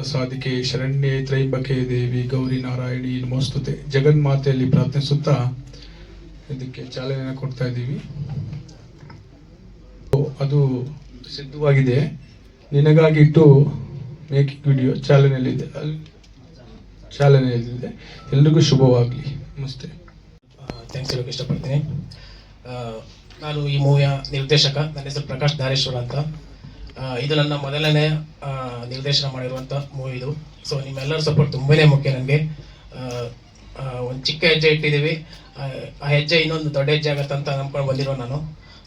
ಸಾಧಿಕೆ ಶರಣ್ಯೆ ತ್ರೈಂಬಕೆ ದೇವಿ ಗೌರಿ ನಾರಾಯಣಿ ನಮೋಸ್ತುತೆ ಜಗನ್ಮಾತೆಯಲ್ಲಿ ಪ್ರಾರ್ಥಿಸುತ್ತಾ ಇದಕ್ಕೆ ಚಾಲನೆ ಕೊಡ್ತಾ ಇದ್ದೀವಿ. ಅದು ಸಿದ್ಧವಾಗಿದೆ, ನಿನಗಾಗಿ ಇಟ್ಟು ಮೇಕಿಂಗ್ ವಿಡಿಯೋ ಚಾಲನೆಯಲ್ಲಿದೆ. ಎಲ್ರಿಗೂ ಶುಭವಾಗಲಿ. ನಮಸ್ತೆ. ಥ್ಯಾಂಕ್ಸ್ ಹೇಳೋಕೆ ಇಷ್ಟಪಡ್ತೀನಿ. ನಾನು ಈ ಮೂವಿಯ ನಿರ್ದೇಶಕ. ನನ್ನ ಹೆಸರು ಪ್ರಕಾಶ್ ಧಾರೇಶ್ವರ ಅಂತ. ಇದು ನನ್ನ ಮೊದಲನೇ ನಿರ್ದೇಶನ ಮಾಡಿರುವಂಥ ಮೂವಿ ಇದು. ಸೊ ನಿಮ್ಮೆಲ್ಲರ ಸಪೋರ್ಟ್ ತುಂಬಾ ಮುಖ್ಯ ನನಗೆ. ಒಂದು ಚಿಕ್ಕ ಹೆಜ್ಜೆ ಇಟ್ಟಿದ್ದೀವಿ, ಆ ಹೆಜ್ಜೆ ಇನ್ನೊಂದು ದೊಡ್ಡ ಹೆಜ್ಜೆ ಆಗುತ್ತೆ ಅಂತ ನಂಬ್ಕೊಂಡು ಬಂದಿರೋ ನಾನು.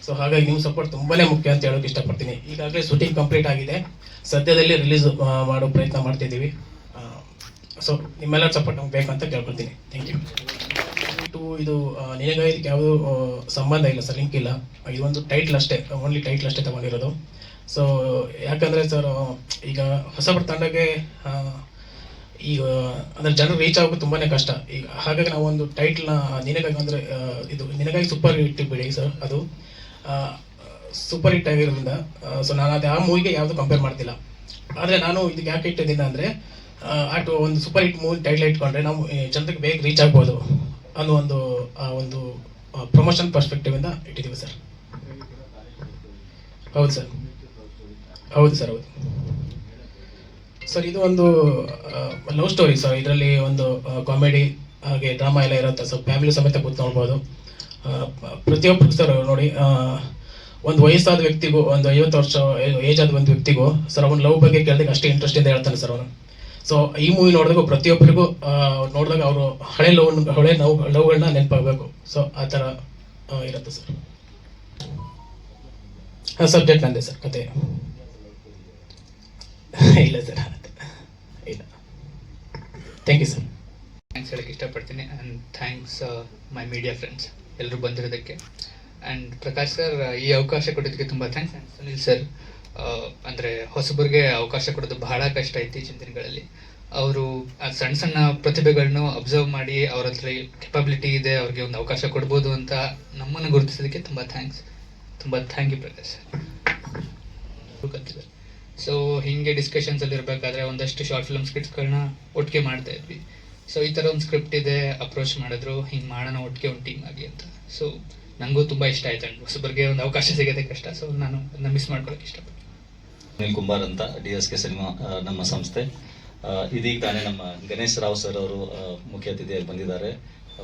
ಸೊ ಹಾಗಾಗಿ ನಿಮ್ಮ ಸಪೋರ್ಟ್ ತುಂಬಾ ಮುಖ್ಯ ಅಂತ ಹೇಳೋಕೆ ಇಷ್ಟಪಡ್ತೀನಿ. ಈಗಾಗಲೇ ಶೂಟಿಂಗ್ ಕಂಪ್ಲೀಟ್ ಆಗಿದೆ, ಸದ್ಯದಲ್ಲಿ ರಿಲೀಸ್ ಮಾಡೋ ಪ್ರಯತ್ನ ಮಾಡ್ತಿದ್ದೀವಿ. ಸೊ ನಿಮ್ಮೆಲ್ಲರ ಸಪೋರ್ಟ್ ನಮ್ಗೆ ಬೇಕಂತ ಕೇಳ್ಕೊಳ್ತೀನಿ. Thank you. ಇದು ನಿನಗಾಗಿ ಇದಕ್ಕೆ ಯಾವುದೂ ಸಂಬಂಧ ಇಲ್ಲ ಸರ್, ಲಿಂಕ್ ಇಲ್ಲ. ಇದೊಂದು ಟೈಟ್ಲ್ ಅಷ್ಟೇ, ಓನ್ಲಿ ಟೈಟ್ಲ್ ಅಷ್ಟೇ ತಗೊಂಡಿರೋದು. ಸೊ ಯಾಕಂದರೆ ಸರ್ ಈಗ ಹೊಸಬರ ತಂಡಕ್ಕೆ ಈಗ ಅಂದರೆ ಜನರು ರೀಚ್ ಆಗೋದು ತುಂಬಾ ಕಷ್ಟ. ಈಗ ಹಾಗಾಗಿ ನಾವು ಒಂದು ಟೈಟ್ಲ್ನ ನಿನಗಾಗಿ ಅಂದರೆ ಇದು ನಿನಗಾಗಿ ಸೂಪರ್ ಹಿಟ್ ಬಿಡಿ ಸರ್, ಅದು ಸೂಪರ್ ಹಿಟ್ ಆಗಿರೋದ್ರಿಂದ ಸೊ ನಾನು ಅದು ಆ ಮೂವಿಗೆ ಯಾವುದು ಕಂಪೇರ್ ಮಾಡ್ತಿಲ್ಲ. ಆದರೆ ನಾನು ಇದಕ್ಕೆ ಯಾಕೆ ಇಟ್ಟಿದ್ದೀನಿ ಅಂದರೆ ಒಂದು ಸೂಪರ್ ಹಿಟ್ ಮೂವಿ ಟೈಟ್ಲ್ ಇಟ್ಕೊಂಡ್ರೆ ನಾವು ಜನರಿಗೆ ಬೇಗ ರೀಚ್ ಆಗ್ಬೋದು ಅನ್ನೋ ಒಂದು ಪ್ರಮೋಷನ್ ಪರ್ಸ್ಪೆಕ್ಟಿವ್ ಇಂದ ಇಟ್ಟಿದ್ದೀವಿ ಸರ್. ಹೌದು ಸರ್, ಹೌದು ಸರ್, ಹೌದು ಸರ್. ಇದು ಒಂದು ಲವ್ ಸ್ಟೋರಿ ಸರ್. ಇದರಲ್ಲಿ ಒಂದು ಕಾಮಿಡಿ ಹಾಗೆ ಡ್ರಾಮಾ ಎಲ್ಲ ಇರುತ್ತೆ. ಸೊ ಫ್ಯಾಮಿಲಿ ಸಮೇತ ಕೂತ್ ನೋಡ್ಬೋದು. ಪ್ರತಿಯೊಬ್ಬರು ಸರ್ ನೋಡಿ, ಒಂದು ವಯಸ್ಸಾದ ವ್ಯಕ್ತಿಗೂ ಒಂದು 50 ವರ್ಷ ಏಜ್ ಆದ ಒಂದು ವ್ಯಕ್ತಿಗೂ ಸರ್ ಅವನು ಲವ್ ಬಗ್ಗೆ ಕೇಳಿದಾಗ ಅಷ್ಟೇ ಇಂಟ್ರೆಸ್ಟ್ ಇಂದ ಹೇಳ್ತಾನೆ ಸರ್ ಅವನು. ಸೊ ಈ ಮೂವಿ ನೋಡಿದಾಗ ಪ್ರತಿಯೊಬ್ಬರಿಗೂ ನೋಡಿದಾಗ ಅವರು ಹಳೆ ಲವ್ಗಳನ್ನ ನೆನಪಾಗಬೇಕು. ಸೊ ಆ ಥರ ಇರುತ್ತೆ ಸರ್. ಸಬ್ಜೆಕ್ಟ್ ನಂದೆ ಸರ್, ಕತೆ ಇಲ್ಲ ಸರ್, ಇಲ್ಲ. Thank you sir. ಥ್ಯಾಂಕ್ಸ್ ಹೇಳಕ್ಕೆ ಇಷ್ಟಪಡ್ತೀನಿ. And thanks my media friends ಎಲ್ಲರೂ ಬಂದಿರೋದಕ್ಕೆ. ಆ್ಯಂಡ್ ಪ್ರಕಾಶ್ ಸರ್ ಈ ಅವಕಾಶ ಕೊಡೋದಕ್ಕೆ ತುಂಬ ಥ್ಯಾಂಕ್ಸ್. ಆ್ಯಂಡ್ ಸುನಿಲ್ ಸರ್ ಅಂದರೆ ಹೊಸಬರಿಗೆ ಅವಕಾಶ ಕೊಡೋದು ಬಹಳ ಕಷ್ಟ ಇತ್ತೀಚಿನ ದಿನಗಳಲ್ಲಿ. ಅವರು ಸಣ್ಣ ಸಣ್ಣ ಪ್ರತಿಭೆಗಳನ್ನು ಅಬ್ಸರ್ವ್ ಮಾಡಿ ಅವ್ರ ಹತ್ರ ಕೆಪಬಿಲಿಟಿ ಇದೆ, ಅವ್ರಿಗೆ ಒಂದು ಅವಕಾಶ ಕೊಡ್ಬೋದು ಅಂತ ನಮ್ಮನ್ನು ಗುರುತಿಸೋದಕ್ಕೆ ತುಂಬ ಥ್ಯಾಂಕ್ಸ್. ತುಂಬ thank you Prakash sir. So ಹೀಗೆ ಡಿಸ್ಕಷನ್ಸಲ್ಲಿ ಇರಬೇಕಾದ್ರೆ ಒಂದಷ್ಟು ಶಾರ್ಟ್ ಫಿಲ್ಮ್ ಸ್ಕ್ರಿಪ್ಟ್ಸ್ಗಳನ್ನ ಒಟ್ಟಿಗೆ ಮಾಡ್ತಾ ಇದ್ವಿ. ಸೊ ಈ ಥರ ಒಂದು ಸ್ಕ್ರಿಪ್ಟ್ ಇದೆ, ಅಪ್ರೋಚ್ ಮಾಡಿದ್ರು, ಹಿಂಗೆ ಮಾಡೋಣ ಒಟ್ಟಿಗೆ ಒಂದು ಟೀಮ್ ಆಗಿ ಅಂತ. ಸೊ ನನಗೂ ತುಂಬ ಇಷ್ಟ ಆಯ್ತು. ಅಂಡ್ ಹೊಸಬರಿಗೆ ಒಂದು ಅವಕಾಶ ಸಿಗೋದೇ ಕಷ್ಟ. ಸೊ ನಾನು ಅದನ್ನ ಮಿಸ್ ಮಾಡ್ಕೊಳಕ್ಕೆ ಇಷ್ಟಪಡ್ತೀನಿ. ಸುನಿಲ್ ಕುಂಬಾರ್ ಅಂತ, DSK ಸಿನಿಮಾ ನಮ್ಮ ಸಂಸ್ಥೆ. ಇದೀಗ ತಾನೇ ನಮ್ಮ ಗಣೇಶ್ ರಾವ್ ಸರ್ ಅವರು ಮುಖ್ಯ ಅತಿಥಿಯಾಗಿ ಬಂದಿದ್ದಾರೆ.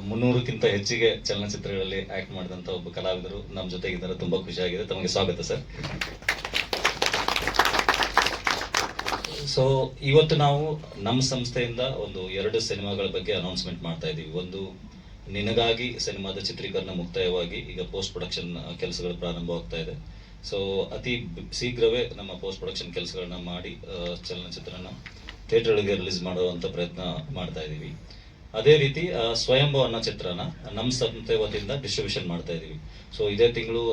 300ಕ್ಕಿಂತ ಹೆಚ್ಚಿಗೆ ಚಲನಚಿತ್ರಗಳಲ್ಲಿ ಆಕ್ಟ್ ಮಾಡಿದಂಥ ಒಬ್ಬ ಕಲಾವಿದರು ನಮ್ಮ ಜೊತೆಗಿದ್ದಾರೆ. ತುಂಬಾ ಖುಷಿಯಾಗಿದೆ. ತಮಗೆ ಸ್ವಾಗತ ಸರ್. ಸೊ ಇವತ್ತು ನಾವು ನಮ್ಮ ಸಂಸ್ಥೆಯಿಂದ ಒಂದು 2 ಸಿನಿಮಾಗಳ ಬಗ್ಗೆ ಅನೌನ್ಸ್ಮೆಂಟ್ ಮಾಡ್ತಾ ಇದ್ದೀವಿ. ಒಂದು ನಿನಗಾಗಿ ಸಿನಿಮಾದ ಚಿತ್ರೀಕರಣ ಮುಕ್ತಾಯವಾಗಿ ಈಗ ಪೋಸ್ಟ್ ಪ್ರೊಡಕ್ಷನ್ ಕೆಲಸಗಳು ಪ್ರಾರಂಭವಾಗ್ತಾ ಇದೆ. ಸೊ ಅತಿ ಶೀಘ್ರವೇ ನಮ್ಮ ಪೋಸ್ಟ್ ಪ್ರೊಡಕ್ಷನ್ ಕೆಲಸಗಳನ್ನ ಮಾಡಿ ಚಲನಚಿತ್ರನ ಥಿಯೇಟರ್ಗಳಿಗೆ ರಿಲೀಸ್ ಮಾಡುವಂಥ ಪ್ರಯತ್ನ ಮಾಡ್ತಾ ಇದ್ದೀವಿ. ಅದೇ ರೀತಿ ಸ್ವಯಂಭವ ಅನ್ನೋ ಚಿತ್ರನ ನಮ್ಮ ಸಂಸ್ಥೆ ವತಿಯಿಂದ ಡಿಸ್ಟ್ರಿಬ್ಯೂಷನ್ ಮಾಡ್ತಾ ಇದ್ದೀವಿ. ಸೊ ಇದೇ ತಿಂಗಳು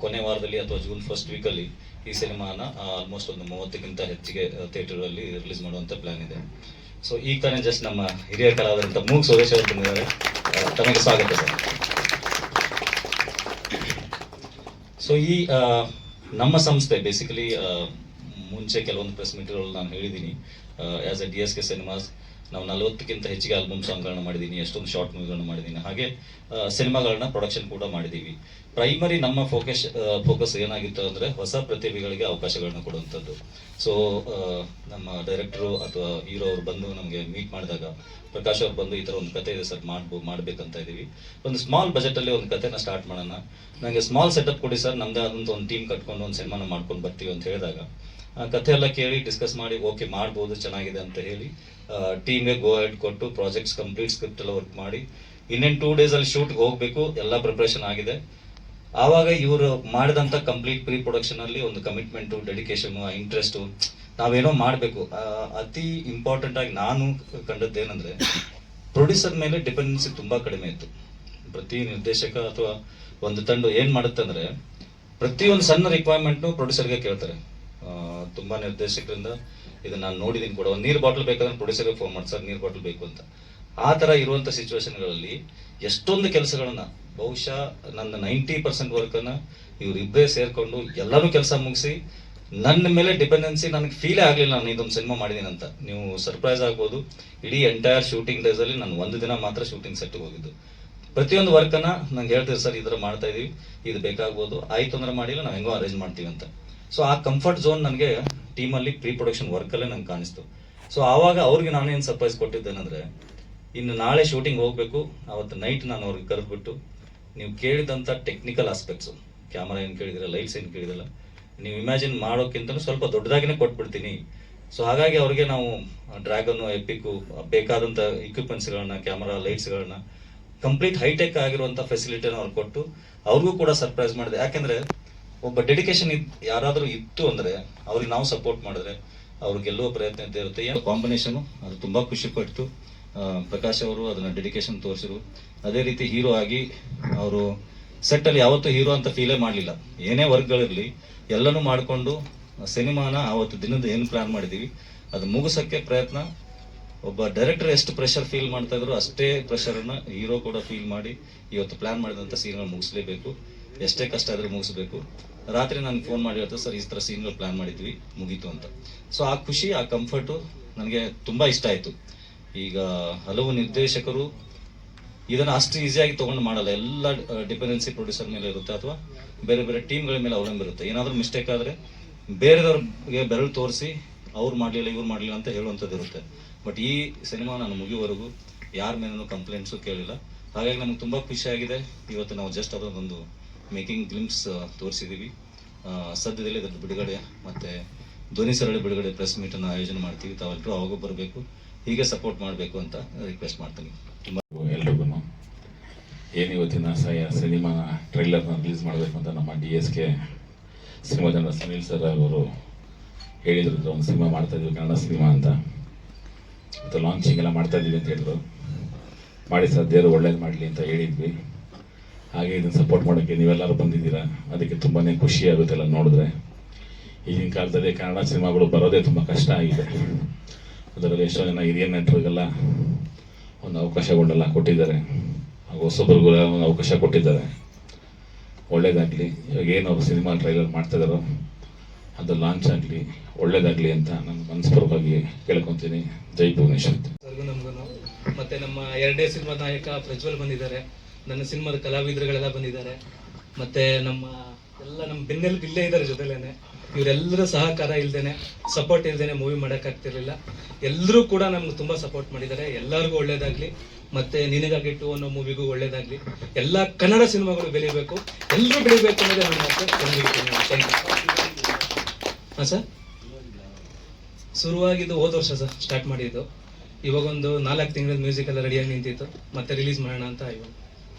ಕೊನೆ ವಾರದಲ್ಲಿ ಅಥವಾ ಜೂನ್ ಫಸ್ಟ್ ವೀಕಲ್ಲಿ ಈ ಸಿನಿಮಾನ ಆಲ್ಮೋಸ್ಟ್ ಒಂದು 30ಕ್ಕಿಂತ ಹೆಚ್ಚಿಗೆ ಥಿಯೇಟರಲ್ಲಿ ರಿಲೀಸ್ ಮಾಡುವಂಥ ಪ್ಲಾನ್ ಇದೆ. ಸೊ ಈಗ ತಾನೇ ಜಸ್ಟ್ ನಮ್ಮ ಹಿರಿಯ ಕಲಾವಿದಂಥ ಮೂಗ್ ಸುರೇಶ್ ಅವರು ಬಂದಿದ್ದಾರೆ. ತಮಗೆ ಸ್ವಾಗತ ಸರ್. ಸೊ ಈ ನಮ್ಮ ಸಂಸ್ಥೆ ಬೇಸಿಕಲಿ ಮುಂಚೆ ಕೆಲವೊಂದು ಪ್ರೆಸ್ ಮೀಟ್ಗಳು ನಾನು ಹೇಳಿದ್ದೀನಿ. ಆಸ್ ಎ DSK ಸಿನಿಮಾಸ್ ನಾವು 40ಕ್ಕಿಂತ ಹೆಚ್ಚಿಗೆ ಆಲ್ಬಮ್ ಸಾಂಗ್ಗಳನ್ನ ಮಾಡಿದ್ದೀನಿ, ಎಷ್ಟೊಂದು ಶಾರ್ಟ್ ಮೂವಿಗಳನ್ನ ಮಾಡಿದ್ದೀನಿ, ಹಾಗೆ ಸಿನಿಮಾಗಳನ್ನ ಪ್ರೊಡಕ್ಷನ್ ಕೂಡ ಮಾಡಿದ್ದೀವಿ. ಪ್ರೈಮರಿ ನಮ್ಮ ಫೋಕಸ್ ಏನಾಗಿತ್ತು ಅಂದರೆ ಹೊಸ ಪ್ರತಿಭೆಗಳಿಗೆ ಅವಕಾಶಗಳನ್ನ ಕೊಡುವಂಥದ್ದು. ಸೊ ನಮ್ಮ ಡೈರೆಕ್ಟರು ಅಥವಾ ಹೀರೋ ಅವರು ಬಂದು ನಮಗೆ ಮೀಟ್ ಮಾಡಿದಾಗ ಪ್ರಕಾಶ್ ಅವ್ರು ಬಂದು ಈ ಥರ ಒಂದು ಕತೆ ಇದೆ ಸರ್, ಮಾಡ್ಬೇಕಂತ ಇದ್ದೀವಿ, ಒಂದು ಸ್ಮಾಲ್ ಬಜೆಟಲ್ಲಿ ಒಂದು ಕತೆನ ಸ್ಟಾರ್ಟ್ ಮಾಡೋಣ, ನನಗೆ ಸ್ಮಾಲ್ ಸೆಟಪ್ ಕೊಡಿ ಸರ್, ನಮ್ಮದೇ ಆದಂಥ ಒಂದು ಟೀಮ್ ಕಟ್ಕೊಂಡು ಒಂದು ಸಿನಿಮಾನ ಮಾಡ್ಕೊಂಡು ಬರ್ತೀವಿ ಅಂತ ಹೇಳಿದಾಗ ಕಥೆ ಎಲ್ಲ ಕೇಳಿ ಡಿಸ್ಕಸ್ ಮಾಡಿ ಓಕೆ ಮಾಡ್ಬೋದು, ಚೆನ್ನಾಗಿದೆ ಅಂತ ಹೇಳಿ ಟೀಮ್ಗೆ ಗೋ ಹೆಡ್ ಕೊಟ್ಟು ಪ್ರಾಜೆಕ್ಟ್ಸ್ ಕಂಪ್ಲೀಟ್ ಸ್ಕ್ರಿಪ್ಟ್ ಎಲ್ಲ ವರ್ಕ್ ಮಾಡಿ ಇನ್ನೇನು 2 days ಅಲ್ಲಿ ಶೂಟ್ಗೆ ಹೋಗಬೇಕು, ಎಲ್ಲ ಪ್ರಿಪ್ರೇಷನ್ ಆಗಿದೆ. ಆವಾಗ ಇವರು ಮಾಡಿದಂಥ ಕಂಪ್ಲೀಟ್ ಪ್ರೀ ಪ್ರೊಡಕ್ಷನ್ ಅಲ್ಲಿ ಒಂದು ಕಮಿಟ್ಮೆಂಟು, ಡೆಡಿಕೇಶನು, ಇಂಟ್ರೆಸ್ಟು, ನಾವೇನೋ ಮಾಡಬೇಕು. ಅತಿ ಇಂಪಾರ್ಟೆಂಟ್ ಆಗಿ ನಾನು ಕಂಡದ್ದೇನೆಂದ್ರೆ ಪ್ರೊಡ್ಯೂಸರ್ ಮೇಲೆ ಡಿಪೆಂಡೆನ್ಸಿ ತುಂಬಾ ಕಡಿಮೆ ಇತ್ತು. ಪ್ರತಿ ನಿರ್ದೇಶಕ ಅಥವಾ ಒಂದು ತಂಡ ಏನ್ ಮಾಡುತ್ತೆ ಅಂದ್ರೆ ಪ್ರತಿಯೊಂದು ಸಣ್ಣ ರಿಕ್ವೈರ್ಮೆಂಟ್ನು ಪ್ರೊಡ್ಯೂಸರ್ಗೆ ಕೇಳ್ತಾರೆ. ತುಂಬಾ ನಿರ್ದೇಶಕರಿಂದ ಇದನ್ನ ನಾನು ನೋಡಿದೀನಿ ಕೂಡ. ಒಂದು ನೀರು ಬಾಟಲ್ ಬೇಕಾದ್ರೆ ಪ್ರೊಡ್ಯೂಸರ್ಗೆ ಫೋನ್ ಮಾಡಿ ಸರ್ ನೀರು ಬಾಟಲ್ ಬೇಕು ಅಂತ. ಆ ತರ ಇರುವಂತ ಸಿಚುವೇಶನ್ಗಳಲ್ಲಿ ಎಷ್ಟೊಂದು ಕೆಲಸಗಳನ್ನ ಬಹುಶಃ ನನ್ನ 90% ವರ್ಕನ್ನ ಇವರಿಬ್ಬರೇ ಸೇರ್ಕೊಂಡು ಎಲ್ಲಾನು ಕೆಲಸ ಮುಗಿಸಿ ನನ್ನ ಮೇಲೆ ಡಿಪೆಂಡೆನ್ಸಿ ನನಗೆ ಫೀಲೇ ಆಗಲಿಲ್ಲ ನಾನು ಇದೊಂದು ಸಿನಿಮಾ ಮಾಡಿದ್ದೀನಿ ಅಂತ. ನೀವು ಸರ್ಪ್ರೈಸ್ ಆಗ್ಬೋದು, ಇಡೀ ಎಂಟೈರ್ ಶೂಟಿಂಗ್ ಡೇಸಲ್ಲಿ ನಾನು ಒಂದು ದಿನ ಮಾತ್ರ ಶೂಟಿಂಗ್ ಸೆಟ್ಗೆ ಹೋಗಿದ್ದು. ಪ್ರತಿಯೊಂದು ವರ್ಕನ್ನು ನಂಗೆ ಹೇಳ್ತೀವಿ ಸರ್ ಈ ಥರ ಮಾಡ್ತಾ ಇದೀವಿ, ಇದು ಬೇಕಾಗ್ಬೋದು, ಆಯಿತು ಅಂದ್ರೆ ಮಾಡಿಲ್ಲ ನಾವು ಹೆಂಗೋ ಅರೇಂಜ್ ಮಾಡ್ತೀವಿ ಅಂತ. ಸೊ ಆ ಕಂಫರ್ಟ್ ಝೋನ್ ನನಗೆ ಟೀಮಲ್ಲಿ ಪ್ರೀ ಪ್ರೊಡಕ್ಷನ್ ವರ್ಕಲ್ಲೇ ನಂಗೆ ಕಾಣಿಸ್ತು. ಸೊ ಆವಾಗ ಅವ್ರಿಗೆ ನಾನೇನು ಸರ್ಪ್ರೈಸ್ ಕೊಟ್ಟಿದ್ದೇನೆಂದರೆ, ಇನ್ನು ನಾಳೆ ಶೂಟಿಂಗ್ ಹೋಗಬೇಕು, ಅವತ್ತು ನೈಟ್ ನಾನು ಅವ್ರಿಗೆ ಕರೆದ್ಬಿಟ್ಟು ನೀವು ಕೇಳಿದಂಥ ಟೆಕ್ನಿಕಲ್ ಆಸ್ಪೆಕ್ಟ್ಸು, ಕ್ಯಾಮರಾ ಏನು ಕೇಳಿದಿರ, ಲೈಟ್ಸ್ ಏನು ಕೇಳಿದಿಲ್ಲ, ನೀವು ಇಮ್ಯಾಜಿನ್ ಮಾಡೋಕ್ಕಿಂತಲೂ ಸ್ವಲ್ಪ ದೊಡ್ಡದಾಗಿನೇ ಕೊಟ್ಬಿಡ್ತೀನಿ. ಸೊ ಹಾಗಾಗಿ ಅವ್ರಿಗೆ ನಾವು ಡ್ರ್ಯಾಗನ್ನು, ಎಪಿಕ್ಕು, ಬೇಕಾದಂಥ ಇಕ್ವಿಪ್ಮೆಂಟ್ಸ್ಗಳನ್ನ, ಕ್ಯಾಮರಾ, ಲೈಟ್ಸ್ಗಳನ್ನ, ಕಂಪ್ಲೀಟ್ ಹೈಟೆಕ್ ಆಗಿರುವಂಥ ಫೆಸಿಲಿಟಿನ ಅವ್ರು ಕೊಟ್ಟು ಅವ್ರಿಗೂ ಕೂಡ ಸರ್ಪ್ರೈಸ್ ಮಾಡಿದೆ. ಯಾಕೆಂದರೆ ಒಬ್ಬ ಡೆಡಿಕೇಶನ್ ಯಾರಾದರೂ ಇತ್ತು ಅಂದರೆ ಅವ್ರಿಗೆ ನಾವು ಸಪೋರ್ಟ್ ಮಾಡಿದ್ರೆ ಅವ್ರು ಗೆಲ್ಲುವ ಪ್ರಯತ್ನ ಇದ್ದೇ ಇರುತ್ತೆ. ಏನು ಕಾಂಬಿನೇಷನು ಅದು ತುಂಬ ಖುಷಿ ಪಟ್ಟು ಪ್ರಕಾಶ್ ಅವರು ಅದನ್ನು ಡೆಡಿಕೇಶನ್ ತೋರಿಸಿರು. ಅದೇ ರೀತಿ ಹೀರೋ ಆಗಿ ಅವರು ಸೆಟ್ಟಲ್ಲಿ ಯಾವತ್ತೂ ಹೀರೋ ಅಂತ ಫೀಲೇ ಮಾಡಲಿಲ್ಲ. ಏನೇ ವರ್ಕ್ಗಳಿರಲಿ ಎಲ್ಲನೂ ಮಾಡಿಕೊಂಡು ಸಿನಿಮಾನ ಆವತ್ತು ದಿನದ ಏನು ಪ್ಲ್ಯಾನ್ ಮಾಡಿದ್ದೀವಿ ಅದು ಮುಗಿಸೋಕ್ಕೆ ಪ್ರಯತ್ನ. ಒಬ್ಬ ಡೈರೆಕ್ಟರ್ ಎಷ್ಟು ಪ್ರೆಷರ್ ಫೀಲ್ ಮಾಡ್ತಾ ಇದ್ರು ಅಷ್ಟೇ ಪ್ರೆಷರನ್ನು ಹೀರೋ ಕೂಡ ಫೀಲ್ ಮಾಡಿ ಇವತ್ತು ಪ್ಲ್ಯಾನ್ ಮಾಡಿದಂಥ ಸೀನ್ಗಳು ಮುಗಿಸ್ಲೇಬೇಕು, ಎಷ್ಟೇ ಕಷ್ಟ ಆದರೂ ಮುಗಿಸ್ಬೇಕು. ರಾತ್ರಿ ನಾನು ಫೋನ್ ಮಾಡಿ ಹೇಳ್ತಾರೆ, ಸರ್ ಈ ಥರ ಸೀನ್ಗಳು ಪ್ಲ್ಯಾನ್ ಮಾಡಿದ್ವಿ, ಮುಗೀತು ಅಂತ. ಸೊ ಆ ಖುಷಿ, ಆ ಕಂಫರ್ಟು ನನಗೆ ತುಂಬ ಇಷ್ಟ ಆಯಿತು. ಈಗ ಹಲವು ನಿರ್ದೇಶಕರು ಇದನ್ನು ಅಷ್ಟು ಈಸಿಯಾಗಿ ತೊಗೊಂಡು ಮಾಡಲ್ಲ. ಎಲ್ಲ ಡಿಪೆಂಡೆನ್ಸಿ ಪ್ರೊಡ್ಯೂಸರ್ ಮೇಲೆ ಇರುತ್ತೆ ಅಥವಾ ಬೇರೆ ಬೇರೆ ಟೀಮ್ಗಳ ಮೇಲೆ ಅವಲಂಬಿರುತ್ತೆ. ಏನಾದರೂ ಮಿಸ್ಟೇಕ್ ಆದರೆ ಬೇರೆದವ್ರಿಗೆ ಬೆರಳು ತೋರಿಸಿ ಅವ್ರು ಮಾಡಲಿಲ್ಲ ಇವ್ರು ಮಾಡಲಿಲ್ಲ ಅಂತ ಹೇಳುವಂಥದ್ದು ಇರುತ್ತೆ. ಬಟ್ ಈ ಸಿನಿಮಾ ನಾನು ಮುಗಿಯುವವರೆಗೂ ಯಾರ ಮೇಲೂ ಕಂಪ್ಲೇಂಟ್ಸು ಕೇಳಿಲ್ಲ. ಹಾಗಾಗಿ ನಮ್ಗೆ ತುಂಬ ಖುಷಿಯಾಗಿದೆ. ಇವತ್ತು ನಾವು ಜಸ್ಟ್ ಅದೊಂದು ಮೇಕಿಂಗ್ ಗ್ಲಿಮ್ಸ್ ತೋರಿಸಿದ್ದೀವಿ. ಸದ್ಯದಲ್ಲಿ ಅದರ ಬಿಡುಗಡೆ ಮತ್ತು ಧ್ವನಿ ಸರಳಿ ಬಿಡುಗಡೆ ಪ್ರೆಸ್ ಮೀಟನ್ನು ಆಯೋಜನೆ ಮಾಡ್ತೀವಿ. ತಾವೆಲ್ಲರೂ ಅವಾಗೂ ಬರಬೇಕು, ಹೀಗೆ ಸಪೋರ್ಟ್ ಮಾಡಬೇಕು ಅಂತ ರಿಕ್ವೆಸ್ಟ್ ಮಾಡ್ತೀನಿ. ಎಲ್ರಿಗೂ ಏನು ಇವತ್ತಿನ ಸಿನಿಮಾ ಟ್ರೈಲರ್ನ ರಿಲೀಸ್ ಮಾಡಬೇಕು ಅಂತ ನಮ್ಮ DSK ಸಿನಿಮಾ ಜನರ ಸುನೀಲ್ ಸರ್ ಅವರು ಹೇಳಿದ್ರು, ಒಂದು ಸಿನಿಮಾ ಮಾಡ್ತಾ ಇದ್ವಿ ಕನ್ನಡ ಸಿನಿಮಾ ಅಂತ, ಮತ್ತು ಲಾಂಚಿಂಗ್ ಎಲ್ಲ ಮಾಡ್ತಾ ಇದ್ದೀವಿ ಅಂತ ಹೇಳಿದ್ರು. ಮಾಡಿ ಸರ್ ದೇವರು ಒಳ್ಳೇದು ಮಾಡಲಿ ಅಂತ ಹೇಳಿದ್ವಿ. ಹಾಗೆ ಇದನ್ನು ಸಪೋರ್ಟ್ ಮಾಡೋಕ್ಕೆ ನೀವೆಲ್ಲರೂ ಬಂದಿದ್ದೀರಾ, ಅದಕ್ಕೆ ತುಂಬಾ ಖುಷಿ ಆಗುತ್ತೆ ಎಲ್ಲ ನೋಡಿದ್ರೆ. ಈಗಿನ ಕಾಲದಲ್ಲಿ ಕನ್ನಡ ಸಿನಿಮಾಗಳು ಬರೋದೇ ತುಂಬ ಕಷ್ಟ ಆಗಿದೆ. ಅದರಲ್ಲಿ ಎಷ್ಟೋ ಜನ ಹಿರಿಯ ನಟರಿಗೆಲ್ಲ ಒಂದು ಅವಕಾಶಗಳನ್ನೆಲ್ಲ ಕೊಟ್ಟಿದ್ದಾರೆ, ಹಾಗೂ ಹೊಸಬರಿಗೂ ಒಂದು ಅವಕಾಶ ಕೊಟ್ಟಿದ್ದಾರೆ. ಒಳ್ಳೇದಾಗಲಿ. ಇವಾಗ ಏನು ಅವರು ಸಿನಿಮಾ ಟ್ರೈಲರ್ ಮಾಡ್ತಾಯಿದ್ದಾರೋ ಅದು ಲಾಂಚ್ ಆಗಲಿ, ಒಳ್ಳೇದಾಗಲಿ ಅಂತ ನಾನು ಮನಸ್ಪೂರ್ವಕವಾಗಿ ಕೇಳ್ಕೊತೀನಿ. ಜೈ ಭುವನೇಶ್ವರ್. ನಮಗೂ ಮತ್ತೆ ನಮ್ಮ ಎರಡನೇ ಸಿನಿಮಾ ನಾಯಕ ಪ್ರಜ್ವಲ್ ಬಂದಿದ್ದಾರೆ, ನನ್ನ ಸಿನಿಮಾದ ಕಲಾವಿದರುಗಳೆಲ್ಲ ಬಂದಿದ್ದಾರೆ, ಮತ್ತೆ ನಮ್ಮ ಬೆನ್ನೆಲುಬು ಇಲ್ಲೇ ಇದ್ದಾರೆ ಜೊತೆಲೇನೆ. ಇವರೆಲ್ಲರ ಸಹಕಾರ ಇಲ್ದೇನೆ, ಸಪೋರ್ಟ್ ಇಲ್ದೇನೆ ಮೂವಿ ಮಾಡೋಕ್ಕಾಗ್ತಿರ್ಲಿಲ್ಲ. ಎಲ್ಲರೂ ಕೂಡ ನಮ್ಗೆ ತುಂಬ ಸಪೋರ್ಟ್ ಮಾಡಿದ್ದಾರೆ. ಎಲ್ಲರಿಗೂ ಒಳ್ಳೇದಾಗಲಿ. ಮತ್ತೆ ನಿನಗಾಗಿಟ್ಟು ಅನ್ನೋ ಮೂವಿಗೂ ಒಳ್ಳೇದಾಗಲಿ. ಎಲ್ಲ ಕನ್ನಡ ಸಿನಿಮಾಗಳು ಬೆಳಿಬೇಕು, ಎಲ್ಲರೂ ಬೆಳಿಬೇಕು ಅನ್ನೋದೇ ನನ್ನ ಆಸೆ. ಹಾಂ ಸರ್, ಶುರುವಾಗಿದ್ದು ಹೋದ ವರ್ಷ ಸರ್ ಸ್ಟಾರ್ಟ್ ಮಾಡಿದ್ದು. ಇವಾಗೊಂದು 4 ತಿಂಗಳ ಮ್ಯೂಸಿಕ್ ಎಲ್ಲ ರೆಡಿಯಾಗಿ ನಿಂತಿತ್ತು, ಮತ್ತೆ ರಿಲೀಸ್ ಮಾಡೋಣ ಅಂತ ಇವಾಗ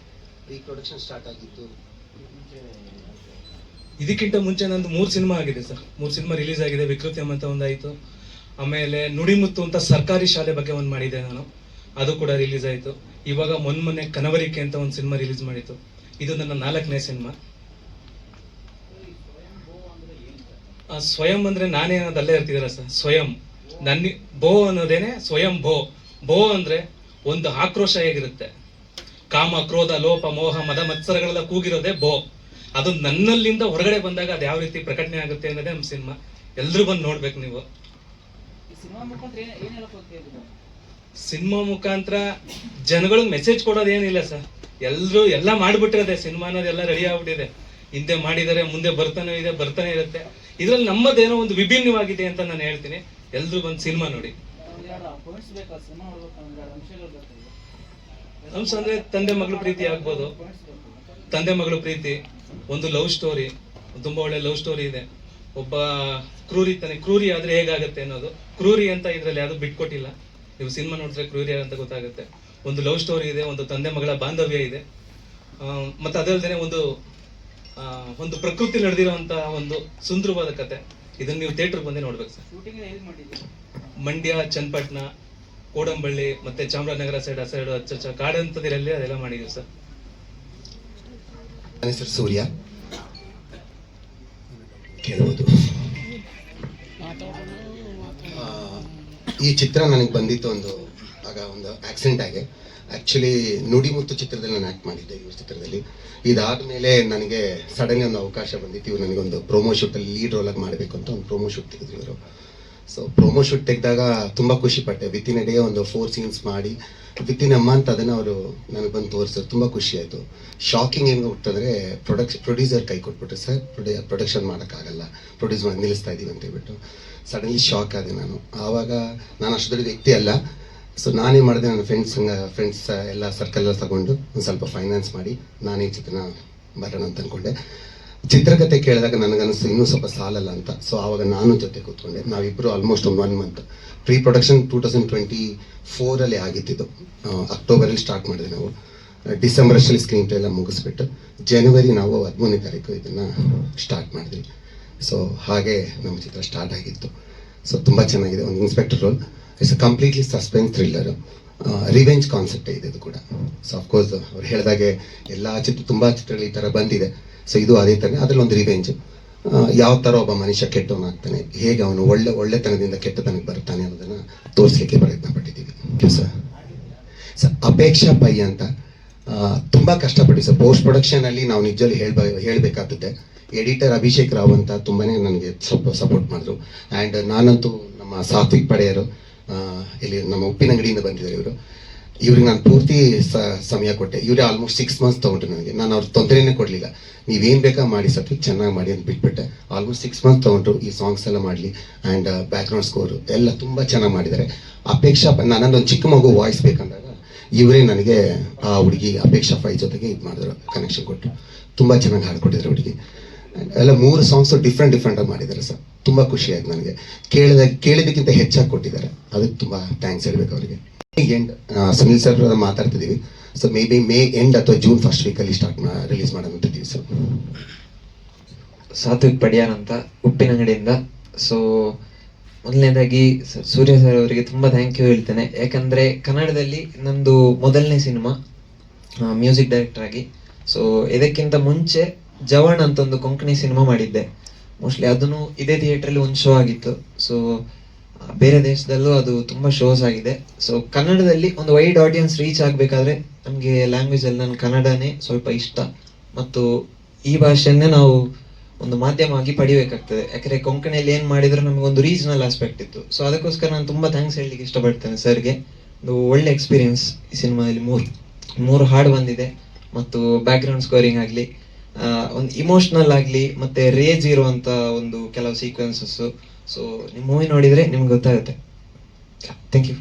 ಪ್ರೀ ಪ್ರೊಡಕ್ಷನ್ ಸ್ಟಾರ್ಟ್ ಆಗಿತ್ತು. ಇದಕ್ಕಿಂತ ಮುಂಚೆ ನಂದು 3 ಸಿನಿಮಾ ಆಗಿದೆ ಸರ್. 3 ಸಿನಿಮಾ ರಿಲೀಸ್ ಆಗಿದೆ. ವಿಕೃತ್ಯಂ ಅಂತ ಒಂದಾಯಿತು, ಆಮೇಲೆ ನುಡಿಮುತ್ತು ಅಂತ ಸರ್ಕಾರಿ ಶಾಲೆ ಬಗ್ಗೆ ಒಂದು ಮಾಡಿದ್ದೆ ನಾನು, ಅದು ಕೂಡ ರಿಲೀಸ್ ಆಯಿತು. ಇವಾಗ ಮೊನ್ನೆ ಕನವರಿಕೆ ಅಂತ ಒಂದು ಸಿನಿಮಾ ರಿಲೀಸ್ ಮಾಡಿತ್ತು. ಇದು ನನ್ನ 4ನೇ ಸಿನಿಮಾ. ಸ್ವಯಂ ಅಂದ್ರೆ ನಾನೇ ಅನ್ನೋದಲ್ಲೇ ಇರ್ತಿದ್ದೀರ ಸರ್. ಸ್ವಯಂ ನನ್ನ ಭೋ ಅನ್ನೋದೇನೆ ಸ್ವಯಂ ಭೋ. ಭೋ ಅಂದ್ರೆ ಒಂದು ಆಕ್ರೋಶ ಹೇಗಿರುತ್ತೆ, ಕಾಮ, ಕ್ರೋಧ, ಲೋಪ, ಮೋಹ, ಮದ, ಮತ್ಸರಗಳೆಲ್ಲ ಕೂಗಿರೋದೇ ಭೋ. ಅದು ನನ್ನಲ್ಲಿಂದ ಹೊರಗಡೆ ಬಂದಾಗ ಅದು ಯಾವ ರೀತಿ ಪ್ರಕಟಣೆ ಆಗುತ್ತೆ ಅನ್ನೋದೇ ನಮ್ಮ ಸಿನಿಮಾ. ಎಲ್ರು ಬಂದು ನೋಡ್ಬೇಕು ನೀವು. ಸಿನಿಮಾ ಮುಖಾಂತರ ಜನಗಳಿಗೆ ಮೆಸೇಜ್ ಕೊಡೋದು ಏನಿಲ್ಲ ಸರ್. ಎಲ್ರು ಎಲ್ಲ ಮಾಡ್ಬಿಟ್ಟಿರೋದೆ. ಸಿನಿಮಾ ಅನ್ನೋದೆಲ್ಲ ರೆಡಿ ಆಗ್ಬಿಟ್ಟಿದೆ. ಹಿಂದೆ ಮಾಡಿದರೆ ಮುಂದೆ ಬರ್ತಾನೆ ಇರುತ್ತೆ. ಇದ್ರಲ್ಲಿ ನಮ್ಮದೇನೋ ಒಂದು ವಿಭಿನ್ನವಾಗಿದೆ ಅಂತ ನಾನು ಹೇಳ್ತೀನಿ. ಎಲ್ರು ಬಂದು ಸಿನಿಮಾ ನೋಡಿ. ಅಂಶ ಅಂದ್ರೆ ತಂದೆ ಮಗಳು ಪ್ರೀತಿ ಆಗ್ಬೋದು. ತಂದೆ ಮಗಳು ಪ್ರೀತಿ, ಒಂದು ಲವ್ ಸ್ಟೋರಿ, ತುಂಬಾ ಒಳ್ಳೆ ಲವ್ ಸ್ಟೋರಿ ಇದೆ. ಒಬ್ಬ ಕ್ರೂರಿ ಆದ್ರೆ ಹೇಗಾಗತ್ತೆ ಅನ್ನೋದು. ಕ್ರೂರಿ ಅಂತ ಇದ್ರಲ್ಲಿ ಯಾವ್ದು ಬಿಟ್ಕೊಟ್ಟಿಲ್ಲ. ನೀವು ಸಿನಿಮಾ ನೋಡಿದ್ರೆ ಕ್ರೂರಿ ಅಂತ ಗೊತ್ತಾಗುತ್ತೆ. ಒಂದು ಲವ್ ಸ್ಟೋರಿ ಇದೆ, ಒಂದು ತಂದೆ ಮಗಳ ಬಾಂಧವ್ಯ ಇದೆ, ಮತ್ತೆ ಅದಲ್ಲದೆ ಒಂದು ಪ್ರಕೃತಿ ನಡೆದಿರುವಂತ ಒಂದು ಸುಂದರವಾದ ಕತೆ. ಇದನ್ನ ನೀವು ಥಿಯೇಟರ್ ಬಂದೇ ನೋಡ್ಬೇಕು ಸರ್. ಮಂಡ್ಯ, ಚನ್ನಪಟ್ಟಣ, ಕೋಡಂಬಳ್ಳಿ, ಮತ್ತೆ ಚಾಮರಾಜನಗರ ಸೈಡ್, ಆ ಸೈಡ್ ಅಚ್ಚ ಕಾಡಂತದಿರಲ್ಲಿ ಅದೆಲ್ಲ ಮಾಡಿದೀವಿ ಸರ್. ನನ್ನ ಹೆಸರು ಸೂರ್ಯ. ಕೇಳ್ಬೋದು. ಈ ಚಿತ್ರ ನನಗೆ ಬಂದಿತ್ತು ಒಂದು ಆಕ್ಸಿಡೆಂಟ್ ಆಗಿ. ಆ್ಯಕ್ಚುಲಿ ನುಡಿಮುತ್ತು ಚಿತ್ರದಲ್ಲಿ ನಾನು ಆ್ಯಕ್ಟ್ ಮಾಡಿದ್ದೆ ಇವ್ರ ಚಿತ್ರದಲ್ಲಿ. ಇದಾದಮೇಲೆ ನನಗೆ ಸಡನ್ಲಿ ಒಂದು ಅವಕಾಶ ಬಂದಿತ್ತು. ಇವ್ರು ನನಗೊಂದು ಪ್ರೋಮೋ ಶೂಟಲ್ಲಿ ಲೀಡ್ ರೋಲಾಗಿ ಮಾಡಬೇಕು ಅಂತ ಒಂದು ಪ್ರೋಮೋ ಶೂಟ್ ತೆಗೆದ್ರು ಇವರು. ಸೊ ಪ್ರೋಮೋ ಶೂಟ್ ತೆಗೆದಾಗ ತುಂಬ ಖುಷಿಪಟ್ಟೆ. ವಿತಿನ್ ಎ ಡೇ ಒಂದು 4 ಸೀನ್ಸ್ ಮಾಡಿ ವಿತಿನ್ ಅ ಮಂತ್ ಅದನ್ನು ಅವರು ನನಗೆ ಬಂದು ತೋರಿಸಿದ್ರು. ತುಂಬ ಖುಷಿ ಆಯಿತು. ಶಾಕಿಂಗ್ ಏನು ಹುಟ್ಟಿದ್ರೆ ಪ್ರೊಡ್ಯೂಸರ್ ಕೈ ಕೊಟ್ಬಿಟ್ರು, ಸರ್ ಪ್ರೊಡಕ್ಷನ್ ಮಾಡೋಕ್ಕಾಗಲ್ಲ, ಪ್ರೊಡ್ಯೂಸ್ ಮಾಡಿ ನಿಲ್ಲಿಸ್ತಾ ಇದ್ದೀವಿ ಅಂತ ಹೇಳ್ಬಿಟ್ಟು. ಸಡನ್ಲಿ ಶಾಕ್ ಆದೆ ನಾನು. ಆವಾಗ ನಾನು ಅಷ್ಟು ದೊಡ್ಡ ವ್ಯಕ್ತಿ ಅಲ್ಲ. ಸೊ ನಾನೇನು ಮಾಡಿದೆ, ನನ್ನ ಫ್ರೆಂಡ್ಸ್ ಎಲ್ಲ ಸರ್ಕಲ್ ತಗೊಂಡು ಒಂದು ಸ್ವಲ್ಪ ಫೈನಾನ್ಸ್ ಮಾಡಿ ನಾನೇ ಚಿತ್ರನ ಬರೋಣ ಅಂತ ಅಂದ್ಕೊಂಡೆ. ಚಿತ್ರಕಥೆ ಕೇಳಿದಾಗ ನನಗನ್ನಿಸ್ತು ಇನ್ನೂ ಸ್ವಲ್ಪ ಸಾಲಲ್ಲ ಅಂತ. ಸೊ ಆವಾಗ ನಾನು ಜೊತೆ ಕೂತ್ಕೊಂಡೆ. ನಾವಿಬ್ಬರು ಆಲ್ಮೋಸ್ಟ್ ಒಂದು 1 ಮಂತ್ ಪ್ರೀ ಪ್ರೊಡಕ್ಷನ್ 2024 ಆಗಿದ್ದು. ಅಕ್ಟೋಬರಲ್ಲಿ ಸ್ಟಾರ್ಟ್ ಮಾಡಿದೆ ನಾವು. ಡಿಸೆಂಬರ್ ಅಷ್ಟಲ್ಲಿ ಸ್ಕ್ರೀನ್ ಪ್ಲೇ ಎಲ್ಲ ಮುಗಿಸ್ಬಿಟ್ಟು ಜನವರಿ ನಾವು 13ನೇ ತಾರೀಕು ಇದನ್ನು ಸ್ಟಾರ್ಟ್ ಮಾಡಿದ್ವಿ. ಸೊ ಹಾಗೆ ನಮ್ಮ ಚಿತ್ರ ಸ್ಟಾರ್ಟ್ ಆಗಿತ್ತು. ಸೊ ತುಂಬ ಚೆನ್ನಾಗಿದೆ. ಒಂದು inspector role. It's completely suspense thriller, revenge concept ಇದೆ ಇದು ಕೂಡ. ಸೊ ಅಫ್ಕೋರ್ಸ್ ಅವ್ರು ಹೇಳಿದಾಗೆ ಎಲ್ಲ ತುಂಬ ಚಿತ್ರಗಳು ಈ ಥರ ಬಂದಿದೆ. ಸೊ ಇದು ಅದೇ ಥರನೇ, ಅದರಲ್ಲಿ ಒಂದು ರಿವೆಂಜ್. ಯಾವ ಥರ ಒಬ್ಬ ಮನುಷ್ಯ ಕೆಟ್ಟವನಾಗ್ತಾನೆ, ಹೇಗೆ ಅವನು ಒಳ್ಳೆತನದಿಂದ ಕೆಟ್ಟತನಕ್ಕೆ ಬರ್ತಾನೆ ಅನ್ನೋದನ್ನು ತೋರಿಸಲಿಕ್ಕೆ ಪ್ರಯತ್ನ ಪಟ್ಟಿದ್ದೀವಿ ಸರ್. ಅಪೇಕ್ಷಾ ಪೈ ಅಂತ ತುಂಬ ಕಷ್ಟಪಟ್ಟು ಸರ್. ಪೋಸ್ಟ್ ಪ್ರೊಡಕ್ಷನಲ್ಲಿ ನಾವು ನಿಜವಾಗಿ ಹೇಳಬೇಕಾಗುತ್ತೆ. ಎಡಿಟರ್ ಅಭಿಷೇಕ್ ರಾವ್ ಅಂತ ತುಂಬಾ ನನಗೆ ಸ್ವಲ್ಪ ಸಪೋರ್ಟ್ ಮಾಡಿದ್ರು. ಆ್ಯಂಡ್ ನಾನಂತೂ ನಮ್ಮ ಸಾತ್ವಿಕ್ ಪಡೆಯರು ಇಲ್ಲಿ ನಮ್ಮ ಉಪ್ಪಿನಂಗಡಿಯಿಂದ ಬಂದಿದ್ದಾರೆ ಇವರು. ಇವ್ರಿಗೆ ನಾನು ಪೂರ್ತಿ ಸಮಯ ಕೊಟ್ಟೆ. ಇವರೇ ಆಲ್ಮೋಸ್ಟ್ 6 ಮಂತ್ಸ್ ತೊಗೊಂಡ್ರು ನನಗೆ. ನಾನು ಅವ್ರ ತೊಂದರೆನೇ ಕೊಡಲಿಲ್ಲ. ನೀವೇನು ಬೇಕಾ ಮಾಡಿ ಸತ್ವಿಕ್, ಚೆನ್ನಾಗಿ ಮಾಡಿ ಅಂತ ಬಿಟ್ಬಿಟ್ಟೆ. ಆಲ್ಮೋಸ್ಟ್ 6 ಮಂತ್ಸ್ ತೊಗೊಂಡ್ರು ಈ ಸಾಂಗ್ಸ್ ಎಲ್ಲ ಮಾಡಲಿ. ಆ್ಯಂಡ್ ಬ್ಯಾಕ್ಗ್ರೌಂಡ್ ಸ್ಕೋರು ಎಲ್ಲ ತುಂಬ ಚೆನ್ನಾಗಿ ಮಾಡಿದ್ದಾರೆ. ಅಪೇಕ್ಷಾ ನನ್ನದೊಂದು ಚಿಕ್ಕ ಮಗು ವಾಯ್ಸ್ ಬೇಕಂದಾಗ ಇವರೇ ನನಗೆ ಆ ಹುಡುಗಿ ಅಪೇಕ್ಷಾ ಪೈ ಜೊತೆಗೆ ಇದು ಮಾಡಿದ್ರು, ಕನೆಕ್ಷನ್ ಕೊಟ್ಟು ತುಂಬ ಚೆನ್ನಾಗಿ ಹಾಡ್ಕೊಟ್ಟಿದ್ರು ಹುಡುಗಿ. ಎಲ್ಲ 3 ಸಾಂಗ್ಸು ಡಿಫ್ರೆಂಟಾಗಿ ಮಾಡಿದ್ದಾರೆ ಸರ್. ತುಂಬ ಖುಷಿ ಆಯ್ತು ನನಗೆ. ಕೇಳಿದಕ್ಕಿಂತ ಹೆಚ್ಚಾಗಿ ಕೊಟ್ಟಿದ್ದಾರೆ. ಅದಕ್ಕೆ ತುಂಬ ಥ್ಯಾಂಕ್ಸ್ ಹೇಳ್ಬೇಕು ಅವರಿಗೆ. ಎಂಡ್ ಸುನಿಲ್ ಸರ್ ಮಾತಾಡ್ತಿದ್ದೀವಿ. So maybe May end ಅಥವಾ ಜೂನ್ ಫಸ್ಟ್ ವೀಕಲ್ಲಿ ರಿಲೀಸ್ ಮಾಡೋಂತಿದ್ದೀವಿ ಸರ್. ಸಾತ್ವಿಕ್ ಪಡಿಯಾರ್ ಅಂತ ಉಪ್ಪಿನಂಗಡಿಯಿಂದ. ಸೊ ಮೊದಲನೇದಾಗಿ ಸೂರ್ಯ ಸರ್ ಅವರಿಗೆ ತುಂಬ ಥ್ಯಾಂಕ್ ಯು ಹೇಳ್ತೇನೆ. ಯಾಕಂದರೆ ಕನ್ನಡದಲ್ಲಿ ನಂದು ಮೊದಲನೇ ಸಿನಿಮಾ ಮ್ಯೂಸಿಕ್ ಡೈರೆಕ್ಟರ್ ಆಗಿ. ಸೊ ಇದಕ್ಕಿಂತ ಮುಂಚೆ ಜವಾನ್ ಅಂತ ಒಂದು ಕೊಂಕಣಿ ಸಿನಿಮಾ ಮಾಡಿದ್ದೆ. ಮೋಸ್ಟ್ಲಿ ಅದನ್ನು ಇದೇ ಥಿಯೇಟ್ರಲ್ಲಿ ಒಂದು ಶೋ ಆಗಿತ್ತು. ಸೊ ಬೇರೆ ದೇಶದಲ್ಲೂ ಅದು ತುಂಬ ಶೋಸ್ ಆಗಿದೆ. ಸೊ ಕನ್ನಡದಲ್ಲಿ ಒಂದು ವೈಡ್ ಆಡಿಯನ್ಸ್ ರೀಚ್ ಆಗಬೇಕಾದ್ರೆ ನಮಗೆ ಲ್ಯಾಂಗ್ವೇಜಲ್ಲಿ ನನ್ನ ಕನ್ನಡನೇ ಸ್ವಲ್ಪ ಇಷ್ಟ, ಮತ್ತು ಈ ಭಾಷೆಯನ್ನೇ ನಾವು ಒಂದು ಮಾಧ್ಯಮವಾಗಿ ಪಡಿಬೇಕಾಗ್ತದೆ. ಯಾಕಂದರೆ ಕೊಂಕಣಿಯಲ್ಲಿ ಏನು ಮಾಡಿದ್ರು ನಮಗೊಂದು ರೀಜನಲ್ ಆಸ್ಪೆಕ್ಟ್ ಇತ್ತು. ಸೊ ಅದಕ್ಕೋಸ್ಕರ ನಾನು ತುಂಬ ಥ್ಯಾಂಕ್ಸ್ ಹೇಳಲಿಕ್ಕೆ ಇಷ್ಟಪಡ್ತೇನೆ ಸರ್ಗೆ. ಒಂದು ಒಳ್ಳೆ ಎಕ್ಸ್ಪೀರಿಯನ್ಸ್. ಈ ಸಿನಿಮಾದಲ್ಲಿ ಮೂರು ಹಾಡು ಬಂದಿದೆ, ಮತ್ತು ಬ್ಯಾಕ್ಗ್ರೌಂಡ್ ಸ್ಕೋರಿಂಗ್ ಆಗಲಿ, ಒಂದು ಇಮೋಷ್ನಲ್ ಆಗಲಿ, ಮತ್ತು ರೇಜ್ ಇರುವಂಥ ಒಂದು ಕೆಲವು ಸೀಕ್ವೆನ್ಸಸ್ಸು. ಸೊ ನೀವು ಮೂವಿ ನೋಡಿದರೆ ನಿಮ್ಗೆ ಗೊತ್ತಾಗುತ್ತೆ. Thank you.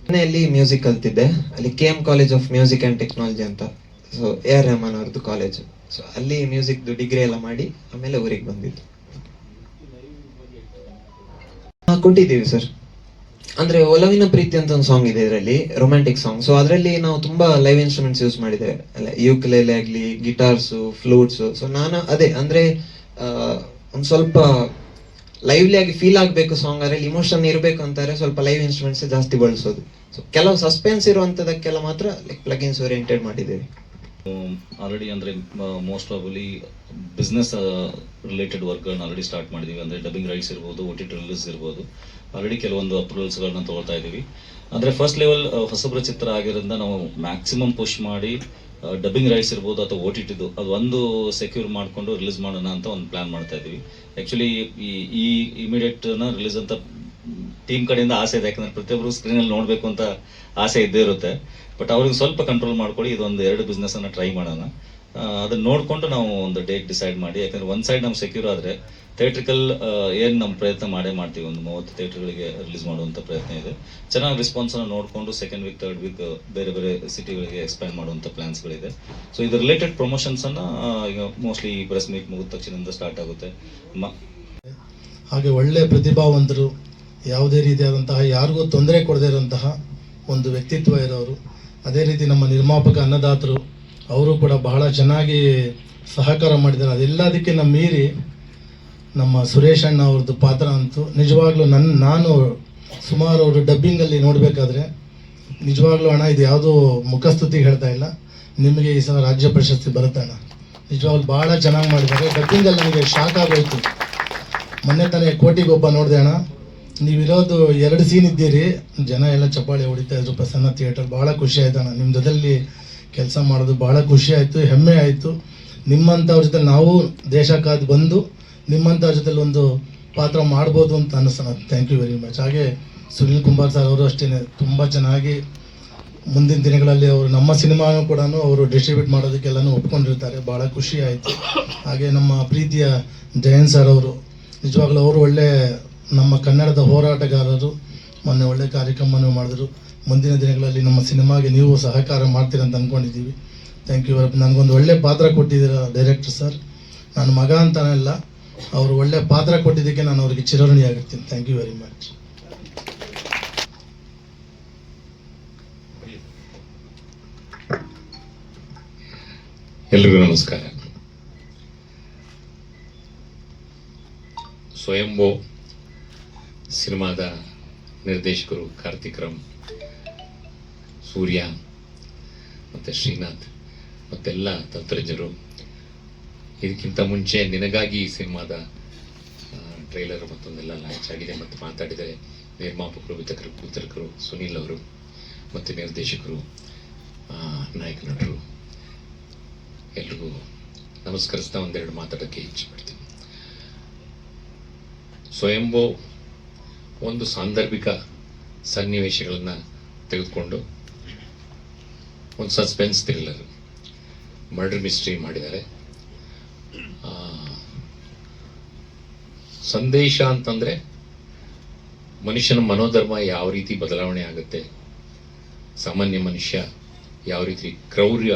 ಮನೆಯಲ್ಲಿ ಮ್ಯೂಸಿಕ್ ಕಲ್ತಿದ್ದೆ. ಅಲ್ಲಿ KM college of music and technology ಅಂತ. ಸೊ AR ರೆಹಮಾನ್ ಅವ್ರದ್ದು ಕಾಲೇಜು. ಸೊ ಅಲ್ಲಿ ಮ್ಯೂಸಿಕ್ದು ಡಿಗ್ರಿ ಎಲ್ಲ ಮಾಡಿ ಆಮೇಲೆ ಊರಿಗೆ ಬಂದಿದ್ದು. ಕೊಟ್ಟಿದ್ದೀವಿ ಸರ್. ಅಂದರೆ ಒಲವಿನ ಪ್ರೀತಿ ಅಂತ ಒಂದು ಸಾಂಗ್ ಇದೆ ಇದರಲ್ಲಿ, ರೊಮ್ಯಾಂಟಿಕ್ ಸಾಂಗ್. ಸೊ ಅದರಲ್ಲಿ ನಾವು ತುಂಬ ಲೈವ್ ಇನ್ಸ್ಟ್ರೂಮೆಂಟ್ಸ್ ಯೂಸ್ ಮಾಡಿದ್ದೇವೆ. ಅಲ್ಲ, ಯೂಕ್ಲೆಲೆ ಆಗಲಿ, ಗಿಟಾರ್ಸು, ಫ್ಲೂಟ್ಸು. ಸೊ ನಾನು ಅದೇ ಅಂದರೆ ಒಂದು ಸ್ವಲ್ಪ ಲೈವ್ಲಿ ಆಗಿ ಫೀಲ್ ಆಗಬೇಕು ಸಾಂಗ್, ಅದರಲ್ಲಿ ಇಮೋಷನ್ ಇರಬೇಕು ಅಂತಾರೆ ಸ್ವಲ್ಪ ಲೈವ್ ಇನ್ಸ್ಟ್ರೂಮೆಂಟ್ಸ್ ಜಾಸ್ತಿ ಬಳಸೋದು. ಸೊ ಕೆಲವು ಸಸ್ಪೆನ್ಸ್ ಇರುವಂಥದ್ದಕ್ಕೆಲ್ಲ ಮಾತ್ರ ಲೈಕ್ ಪ್ಲಗಿನ್ಸ್ ಓರಿಯೆಂಟೆಡ್ ಮಾಡಿದ್ದೇವೆ. ಆಲ್ರೆಡಿ ಅಂದರೆ ಮೋಸ್ಟ್ ಪ್ರಾಬಲಿ ಬಿಸ್ನೆಸ್ ರಿಲೇಟೆಡ್ ವರ್ಕ್ಗಳನ್ನ ಆಲ್ರೆಡಿ ಸ್ಟಾರ್ಟ್ ಮಾಡಿದ್ದೀವಿ. ಅಂದರೆ ಡಬ್ಬಿಂಗ್ ರೈಟ್ಸ್ ಇರ್ಬೋದು, OTT ರಿಲೀಸ್ ಇರ್ಬೋದು. ಆಲ್ರೆಡಿ ಕೆಲವೊಂದು ಅಪ್ರೂವಲ್ಸ್ಗಳನ್ನ ತೊಗೊಳ್ತಾ ಇದ್ದೀವಿ. ಅಂದರೆ ಫಸ್ಟ್ ಲೆವೆಲ್ ಹೊಸಬ್ರ ಚಿತ್ರ ಆಗಿರೋದ್ರಿಂದ ನಾವು ಮ್ಯಾಕ್ಸಿಮಮ್ ಪುಷ್ ಮಾಡಿ ಡಬ್ಬಿಂಗ್ ರೈಟ್ಸ್ ಇರ್ಬೋದು ಅಥವಾ OTTದು ಅದು ಒಂದು ಸೆಕ್ಯೂರ್ ಮಾಡಿಕೊಂಡು ರಿಲೀಸ್ ಮಾಡೋಣ ಅಂತ ಒಂದು ಪ್ಲ್ಯಾನ್ ಮಾಡ್ತಾ ಇದ್ದೀವಿ. ಆ್ಯಕ್ಚುಲಿ ಈ ಇಮಿಡಿಯೇಟ್ನ ರಿಲೀಸ್ ಅಂತ ಟೀಮ್ ಕಡೆಯಿಂದ ಆಸೆ ಇದೆ. ಯಾಕಂದರೆ ಪ್ರತಿಯೊಬ್ಬರು ಸ್ಕ್ರೀನಲ್ಲಿ ನೋಡಬೇಕು ಅಂತ ಆಸೆ ಇದ್ದೇ ಇರುತ್ತೆ. ಬಟ್ ಅವ್ರಿಗೆ ಸ್ವಲ್ಪ ಕಂಟ್ರೋಲ್ ಮಾಡ್ಕೊಳ್ಳಿ, ಇದೊಂದು 2 ಬಿಸ್ನೆಸ್ಸನ್ನು ಟ್ರೈ ಮಾಡೋಣ. ಅದನ್ನು ನೋಡಿಕೊಂಡು ನಾವು ಒಂದು ಡೇಟ್ ಡಿಸೈಡ್ ಮಾಡಿ. ಯಾಕಂದರೆ ಒಂದು ಸೈಡ್ ನಮ್ಗೆ ಸೆಕ್ಯೂರ್ ಆದರೆ ಥಿಯೇಟ್ರಿಕಲ್ ಏನು ನಮ್ಮ ಪ್ರಯತ್ನ ಮಾಡ್ತೀವಿ. ಒಂದು 30 ಥಿಯೇಟ್ರ್ಗಳಿಗೆ ರಿಲೀಸ್ ಮಾಡುವಂಥ ಪ್ರಯತ್ನ ಇದೆ. ಚೆನ್ನಾಗಿ ರೆಸ್ಪಾನ್ಸನ್ನು ನೋಡಿಕೊಂಡು ಸೆಕೆಂಡ್ ವೀಕ್, ಥರ್ಡ್ ವೀಕ್ ಬೇರೆ ಬೇರೆ ಸಿಟಿಗಳಿಗೆ ಎಕ್ಸ್ಪ್ಯಾಂಡ್ ಮಾಡುವಂಥ ಪ್ಲ್ಯಾನ್ಸ್ಗಳಿದೆ. ಸೊ ಇದು ರಿಲೇಟೆಡ್ ಪ್ರಮೋಷನ್ಸನ್ನು ಈಗ ಮೋಸ್ಟ್ಲಿ ಈ ಪ್ರೆಸ್ ಮೀಟ್ ಮುಗಿದ ತಕ್ಷಣದಿಂದ ಸ್ಟಾರ್ಟ್ ಆಗುತ್ತೆ. ಹಾಗೆ ಒಳ್ಳೆಯ ಪ್ರತಿಭಾವಂತರು, ಯಾವುದೇ ರೀತಿಯಾದಂತಹ ಯಾರಿಗೂ ತೊಂದರೆ ಕೊಡದೇ ಇರೋಂತಹ ಒಂದು ವ್ಯಕ್ತಿತ್ವ ಇರೋರು. ಅದೇ ರೀತಿ ನಮ್ಮ ನಿರ್ಮಾಪಕ ಅನ್ನದಾತರು, ಅವರು ಕೂಡ ಬಹಳ ಚೆನ್ನಾಗಿ ಸಹಕಾರ ಮಾಡಿದ್ದಾರೆ. ಅದೆಲ್ಲದಕ್ಕಿಂತ ಮೀರಿ ನಮ್ಮ ಸುರೇಶ್ ಅಣ್ಣ ಅವ್ರದ್ದು ಪಾತ್ರ ಅಂತೂ ನಿಜವಾಗ್ಲೂ ನಾನು ಸುಮಾರು ಅವರು ಡಬ್ಬಿಂಗಲ್ಲಿ ನೋಡಬೇಕಾದ್ರೆ ನಿಜವಾಗ್ಲೂ ಅಣ್ಣ ಇದು ಯಾವುದೋ ಮುಖಸ್ತುತಿ ಹೇಳ್ತಾ ಇಲ್ಲ, ನಿಮಗೆ ಈ ಸಲ ರಾಜ್ಯ ಪ್ರಶಸ್ತಿ ಬರುತ್ತೆ ಅಣ್ಣ. ನಿಜವಾಗ್ಲೂ ಭಾಳ ಚೆನ್ನಾಗಿ ಮಾಡಿದ್ದಾರೆ. ಡಬ್ಬಿಂಗಲ್ಲಿ ನನಗೆ ಶಾಕ್ ಆಗೋಯ್ತು. ಮೊನ್ನೆ ತಾನೇ ಕೋಟಿಗೊಬ್ಬ ನೋಡಿದೆ ಅಣ್ಣ. ನೀವಿರೋದು 2 ಸೀನ್ ಇದ್ದೀರಿ, ಜನ ಎಲ್ಲ ಚಪ್ಪಾಳೆ ಹೊಡಿತಾ ಇದ್ರು ಪ್ರಸನ್ನ ಥಿಯೇಟರ್. ಭಾಳ ಖುಷಿ ಆಯ್ತು ಅಣ್ಣ, ನಿಮ್ಮ ಜೊತೆಲಿ ಕೆಲಸ ಮಾಡೋದು ಭಾಳ ಖುಷಿ ಆಯಿತು, ಹೆಮ್ಮೆ ಆಯಿತು. ನಿಮ್ಮಂಥವ್ರ ಜೊತೆ ನಾವು ದೇಶ ಕಾದು ಬಂದು ನಿಮ್ಮಂಥವ್ರ ಜೊತೆಲಿ ಒಂದು ಪಾತ್ರ ಮಾಡ್ಬೋದು ಅಂತ ಅನ್ನಿಸ್ತಾನೆ. Thank you very much. ಹಾಗೆ ಸುನಿಲ್ ಕುಂಬಾರ್ ಸರ್ ಅವರು ಅಷ್ಟೇ ತುಂಬ ಚೆನ್ನಾಗಿ ಮುಂದಿನ ದಿನಗಳಲ್ಲಿ ಅವರು ನಮ್ಮ ಸಿನಿಮಾನು ಕೂಡ ಅವರು ಡಿಸ್ಟ್ರಿಬ್ಯೂಟ್ ಮಾಡೋದಕ್ಕೆಲ್ಲನೂ ಒಪ್ಕೊಂಡಿರ್ತಾರೆ. ಭಾಳ ಖುಷಿ ಆಯಿತು. ಹಾಗೆ ನಮ್ಮ ಪ್ರೀತಿಯ ಜಯಂತ್ ಸರ್ ಅವರು ನಿಜವಾಗ್ಲೂ ಅವರು ಒಳ್ಳೆ ನಮ್ಮ ಕನ್ನಡದ ಹೋರಾಟಗಾರರು. ಮೊನ್ನೆ ಒಳ್ಳೆ ಕಾರ್ಯಕ್ರಮನೂ ಮಾಡಿದ್ರು. ಮುಂದಿನ ದಿನಗಳಲ್ಲಿ ನಮ್ಮ ಸಿನಿಮಾಗೆ ನೀವು ಸಹಕಾರ ಮಾಡ್ತೀರಂತ ಅಂದ್ಕೊಂಡಿದ್ದೀವಿ. Thank you. ನನಗೊಂದು ಒಳ್ಳೆ ಪಾತ್ರ ಕೊಟ್ಟಿದ್ದೀರ ಡೈರೆಕ್ಟರ್ ಸರ್. ನನ್ನ ಮಗ ಅಂತನಲ್ಲ, ಅವರು ಒಳ್ಳೆ ಪಾತ್ರ ಕೊಟ್ಟಿದ್ದಕ್ಕೆ ನಾನು ಅವರಿಗೆ ಚಿರಋಣಿಯಾಗಿರ್ತೀನಿ. Thank you very much. ಎಲ್ರಿಗೂ ನಮಸ್ಕಾರ. ಸ್ವಯಂಭೂ ಸಿನಿಮಾದ ನಿರ್ದೇಶಕರು ಕಾರ್ತಿಕ್ ರಾಮ್, ಸೂರ್ಯ ಮತ್ತು ಶ್ರೀನಾಥ್ ಮತ್ತೆಲ್ಲ ತಂತ್ರಜ್ಞರು, ಇದಕ್ಕಿಂತ ಮುಂಚೆ ನಿನಗಾಗಿ ಈ ಸಿನಿಮಾದ ಟ್ರೈಲರ್ ಮತ್ತೊಂದೆಲ್ಲ ಲಾಂಚ್ ಆಗಿದೆ ಮತ್ತು ಮಾತಾಡಿದರೆ ನಿರ್ಮಾಪಕರು, ವಿತರಕರು ಸುನೀಲ್ ಅವರು ಮತ್ತು ನಿರ್ದೇಶಕರು, ನಾಯಕ ನಟರು ಎಲ್ರಿಗೂ ನಮಸ್ಕರಿಸ್ತಾ ಒಂದೆರಡು ಮಾತಾಡೋಕ್ಕೆ ಇಚ್ಛೆ ಪಡ್ತೀನಿ. ಸ್ವಯಂಭೂ ಒಂದು ಸಾಂದರ್ಭಿಕ ಸನ್ನಿವೇಶಗಳನ್ನು ತೆಗೆದುಕೊಂಡು ಒಂದು ಸಸ್ಪೆನ್ಸ್ ಥ್ರಿಲ್ಲರ್ ಮರ್ಡರ್ ಮಿಸ್ಟ್ರಿ ಮಾಡಿದ್ದಾರೆ. ಸಂದೇಶ ಅಂತಂದರೆ ಮನುಷ್ಯನ ಮನೋಧರ್ಮ ಯಾವ ರೀತಿ ಬದಲಾವಣೆ ಆಗುತ್ತೆ, ಸಾಮಾನ್ಯ ಮನುಷ್ಯ ಯಾವ ರೀತಿ ಕ್ರೌರ್ಯ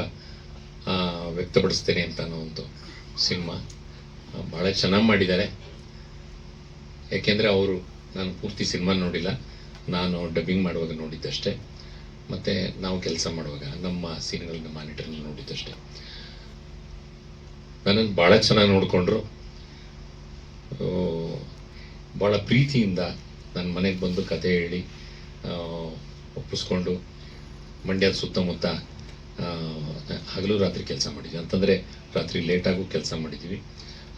ವ್ಯಕ್ತಪಡಿಸ್ತೇನೆ ಅಂತ ಅನ್ನೋ ಒಂದು ಸಿನಿಮಾ ಭಾಳ ಚೆನ್ನಾಗಿ ಮಾಡಿದ್ದಾರೆ. ಯಾಕೆಂದರೆ ಅವರು, ನಾನು ಪೂರ್ತಿ ಸಿನಿಮಾ ನೋಡಿಲ್ಲ, ನಾನು ಡಬ್ಬಿಂಗ್ ಮಾಡುವಾಗ ನೋಡಿದ್ದಷ್ಟೇ, ಮತ್ತು ನಾವು ಕೆಲಸ ಮಾಡುವಾಗ ನಮ್ಮ ಸೀನ್ಗಳನ್ನ ಮಾನಿಟರ್ನಲ್ಲಿ ನೋಡಿದ್ದಷ್ಟೇ. ನನ್ನನ್ನು ಭಾಳ ಚೆನ್ನಾಗಿ ನೋಡಿಕೊಂಡ್ರು. ಭಾಳ ಪ್ರೀತಿಯಿಂದ ನನ್ನ ಮನೆಗೆ ಬಂದು ಕತೆ ಹೇಳಿ ಒಪ್ಪಿಸ್ಕೊಂಡು ಮಂಡ್ಯದ ಸುತ್ತಮುತ್ತ ಹಗಲು ರಾತ್ರಿ ಕೆಲಸ ಮಾಡಿದ್ವಿ. ಅಂತಂದರೆ ರಾತ್ರಿ ಲೇಟಾಗೂ ಕೆಲಸ ಮಾಡಿದ್ದೀವಿ.